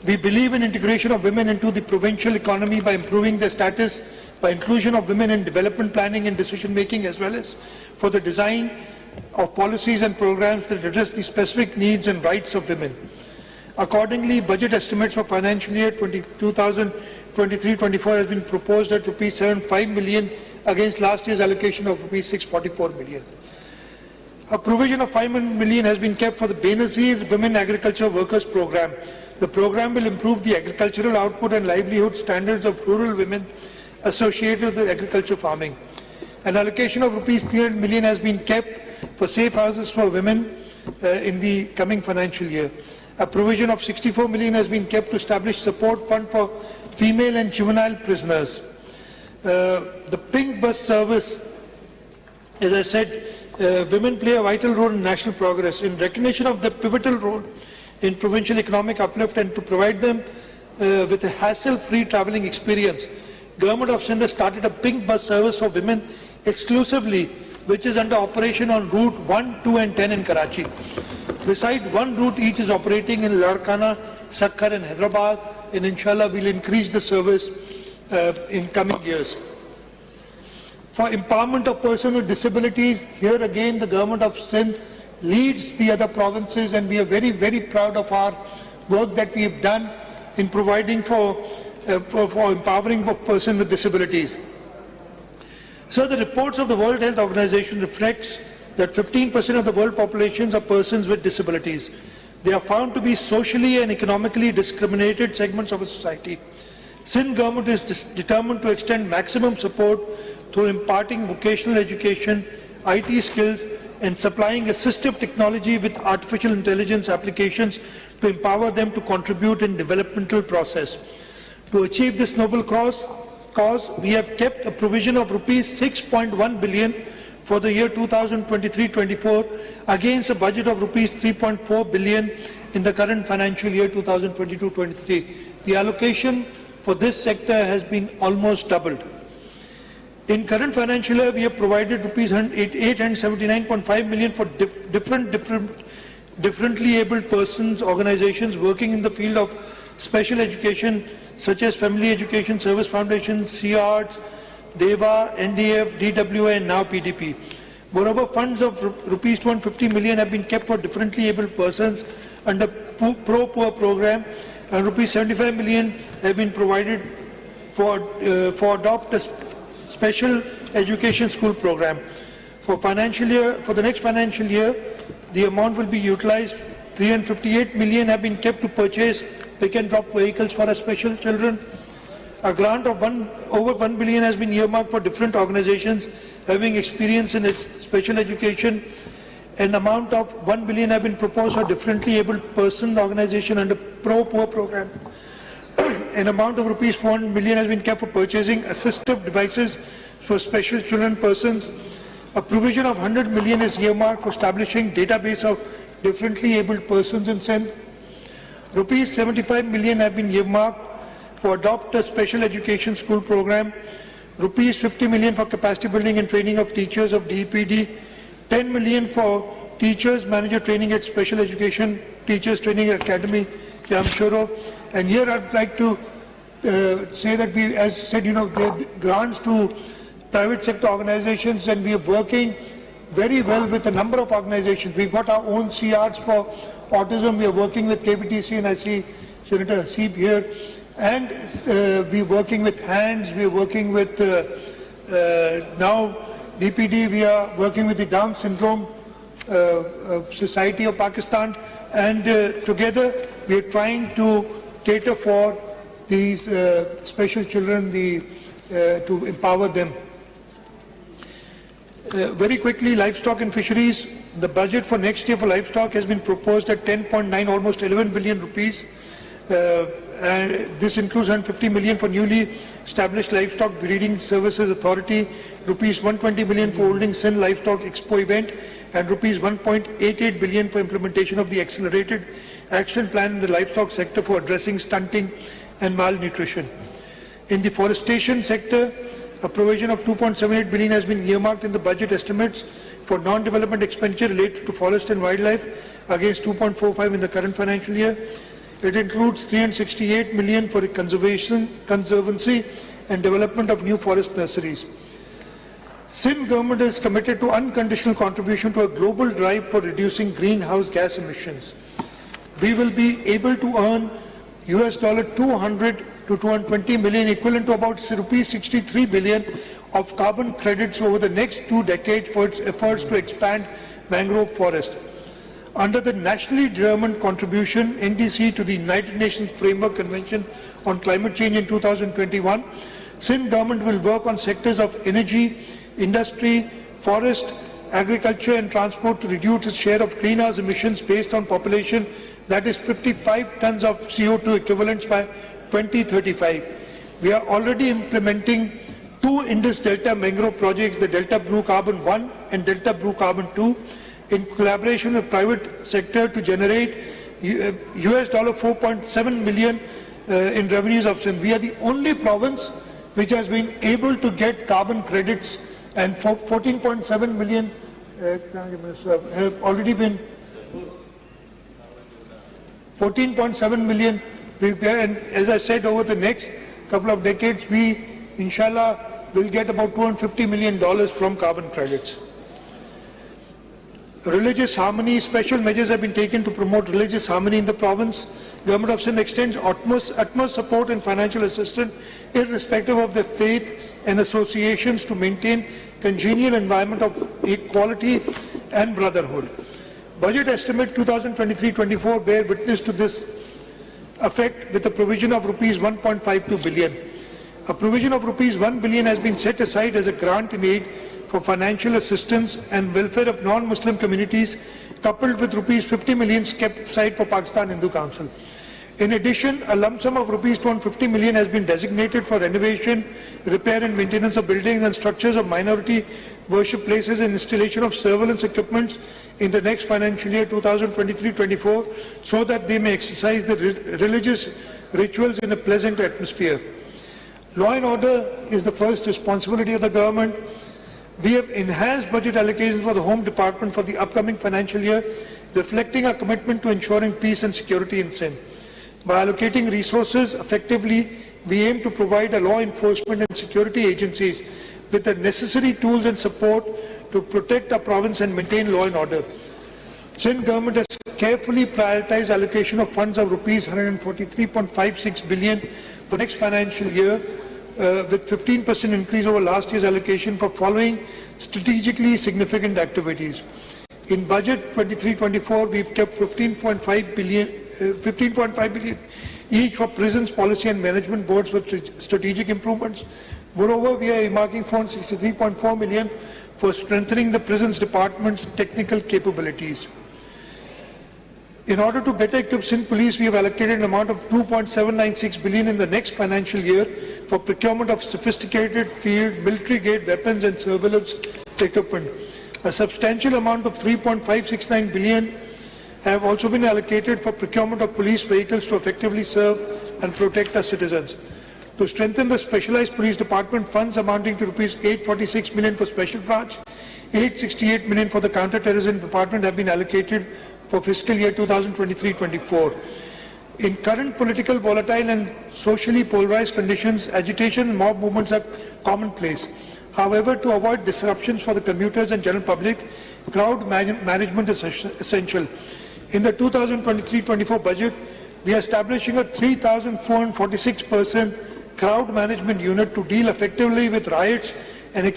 E: We believe in integration of women into the provincial economy by improving their status, by inclusion of women in development planning and decision making, as well as for the design of policies and programs that address the specific needs and rights of women. Accordingly, budget estimates for financial year 2023-24 has been proposed at rupees 75 million against last year's allocation of rupees 644 million. A provision of 5 million has been kept for the Benazir Women Agriculture Workers Program. The program will improve the agricultural output and livelihood standards of rural women associated with agriculture farming. An allocation of rupees 300 million has been kept for safe houses for women in the coming financial year. A provision of 64 million has been kept to establish support fund for female and juvenile prisoners. The pink bus service, as I said, women play a vital role in national progress. In recognition of their pivotal role in provincial economic uplift and to provide them with a hassle-free travelling experience, Government of Sindh has started a pink bus service for women exclusively, which is under operation on route 1, 2 and 10 in Karachi. Besides, 1 route each is operating in Larkana, Sakkar and Hyderabad, and inshallah we'll increase the service in coming years. For empowerment of persons with disabilities, here again the Government of Sindh leads the other provinces, and we are very, very proud of our work that we have done in providing for empowering of persons with disabilities. So the reports of the World Health Organization reflects that 15% of the world populations are persons with disabilities. They are found to be socially and economically discriminated segments of a society. Sindh government is determined to extend maximum support through imparting vocational education, IT skills, and supplying assistive technology with artificial intelligence applications to empower them to contribute in developmental process. To achieve this noble cause, we have kept a provision of rupees 6.1 billion for the year 2023-24 against a budget of rupees 3.4 billion in the current financial year 2022-23. The allocation for this sector has been almost doubled. In current financial year, we have provided rupees 879.5 million for differently abled persons, organizations working in the field of special education, such as Family Education Service Foundation, CARTS, DEVA, NDF, DWA, and now PDP. Moreover, funds of rupees 250 million have been kept for differently abled persons under Pro-Poor program, and rupees 75 million have been provided for adopt a special education school program. For the next financial year, the amount will be utilized. 358 million have been kept to purchase pick and drop vehicles for our special children. A grant of over 1 billion has been earmarked for different organizations having experience in its special education. An amount of 1 billion have been proposed for differently abled person organization under Pro-Poor program. An amount of rupees 400 million has been kept for purchasing assistive devices for special children persons. A provision of 100 million is earmarked for establishing database of differently abled persons in Sindh. Rupees 75 million have been earmarked for adopt a special education school program. Rupees 50 million for capacity building and training of teachers of DPD. 10 million for teachers manager training at Special Education Teachers Training Academy, Jamshoro. And here I'd like to say that we, as said, there are grants to private sector organizations, and we are working very well with a number of organizations. We've got our own CRs for autism. We are working with KBTC, and I see Senator Haseeb here. And we're working with HANDS. We're working with now DPD. We are working with the Down Syndrome Society of Pakistan. And together we are trying to cater for these special children, to empower them. Very quickly, livestock and fisheries. The budget for next year for livestock has been proposed at 10.9, almost 11 billion rupees. And this includes 150 million for newly established Livestock Breeding Services Authority, rupees 120 billion for holding Sindh Livestock Expo event, and rupees 1.88 billion for implementation of the accelerated action plan in the livestock sector for addressing stunting and malnutrition. In the forestation sector, a provision of 2.78 billion has been earmarked in the budget estimates for non-development expenditure related to forest and wildlife against 2.45 in the current financial year. It includes 368 million for conservancy and development of new forest nurseries. Sindh government is committed to unconditional contribution to a global drive for reducing greenhouse gas emissions. We will be able to earn $200 to 220 million, equivalent to about rupees 63 billion of carbon credits over the next 2 decades for its efforts to expand mangrove forest. Under the nationally determined contribution NDC to the United Nations Framework Convention on Climate Change in 2021, Sindh government will work on sectors of energy, industry, forest, agriculture and transport to reduce its share of greenhouse emissions based on population, that is 55 tons of CO2 equivalents by 2035. We are already implementing 2 Indus Delta mangrove projects, the Delta Blue Carbon 1 and Delta Blue Carbon 2, in collaboration with private sector to generate $4.7 million in revenues of Sindh. We are the only province which has been able to get carbon credits, and 14.7 million have already been 14.7 million. And as I said, over the next couple of decades, we, inshallah, will get about $250 million from carbon credits. Religious harmony, special measures have been taken to promote religious harmony in the province. Government of Sindh extends utmost support and financial assistance irrespective of their faith and associations to maintain congenial environment of equality and brotherhood. Budget estimate 2023-24 bear witness to this effect with a provision of rupees 1.52 billion. A provision of rupees 1 billion has been set aside as a grant in aid for financial assistance and welfare of non-Muslim communities, coupled with rupees 50 million kept aside for Pakistan Hindu Council. In addition, a lump sum of rupees 250 million has been designated for renovation, repair and maintenance of buildings and structures of minority worship places and installation of surveillance equipments in the next financial year 2023-24 so that they may exercise the religious rituals in a pleasant atmosphere. Law and order is the first responsibility of the government. We have enhanced budget allocations for the Home Department for the upcoming financial year, reflecting our commitment to ensuring peace and security in Sindh. By allocating resources effectively, we aim to provide our law enforcement and security agencies with the necessary tools and support to protect our province and maintain law and order. Sindh government has carefully prioritized allocation of funds of rupees 143.56 billion for next financial year, with 15% increase over last year's allocation for following strategically significant activities. In budget 23-24, we've kept 15.5 billion each for prisons, policy and management boards for strategic improvements. Moreover, we are earmarking 463.4 million for strengthening the prisons department's technical capabilities. In order to better equip Sindh Police, we have allocated an amount of 2.796 billion in the next financial year for procurement of sophisticated field, military-grade weapons and surveillance equipment. A substantial amount of 3.569 billion have also been allocated for procurement of police vehicles to effectively serve and protect our citizens. To strengthen the specialized police department, funds amounting to rupees 846 million for special branch, 868 million for the counter-terrorism department have been allocated for fiscal year 2023-24. In current political, volatile and socially polarized conditions, agitation and mob movements are commonplace. However, to avoid disruptions for the commuters and general public, crowd management is essential. In the 2023-24 budget, we are establishing a 3,446-person crowd management unit to deal effectively with riots and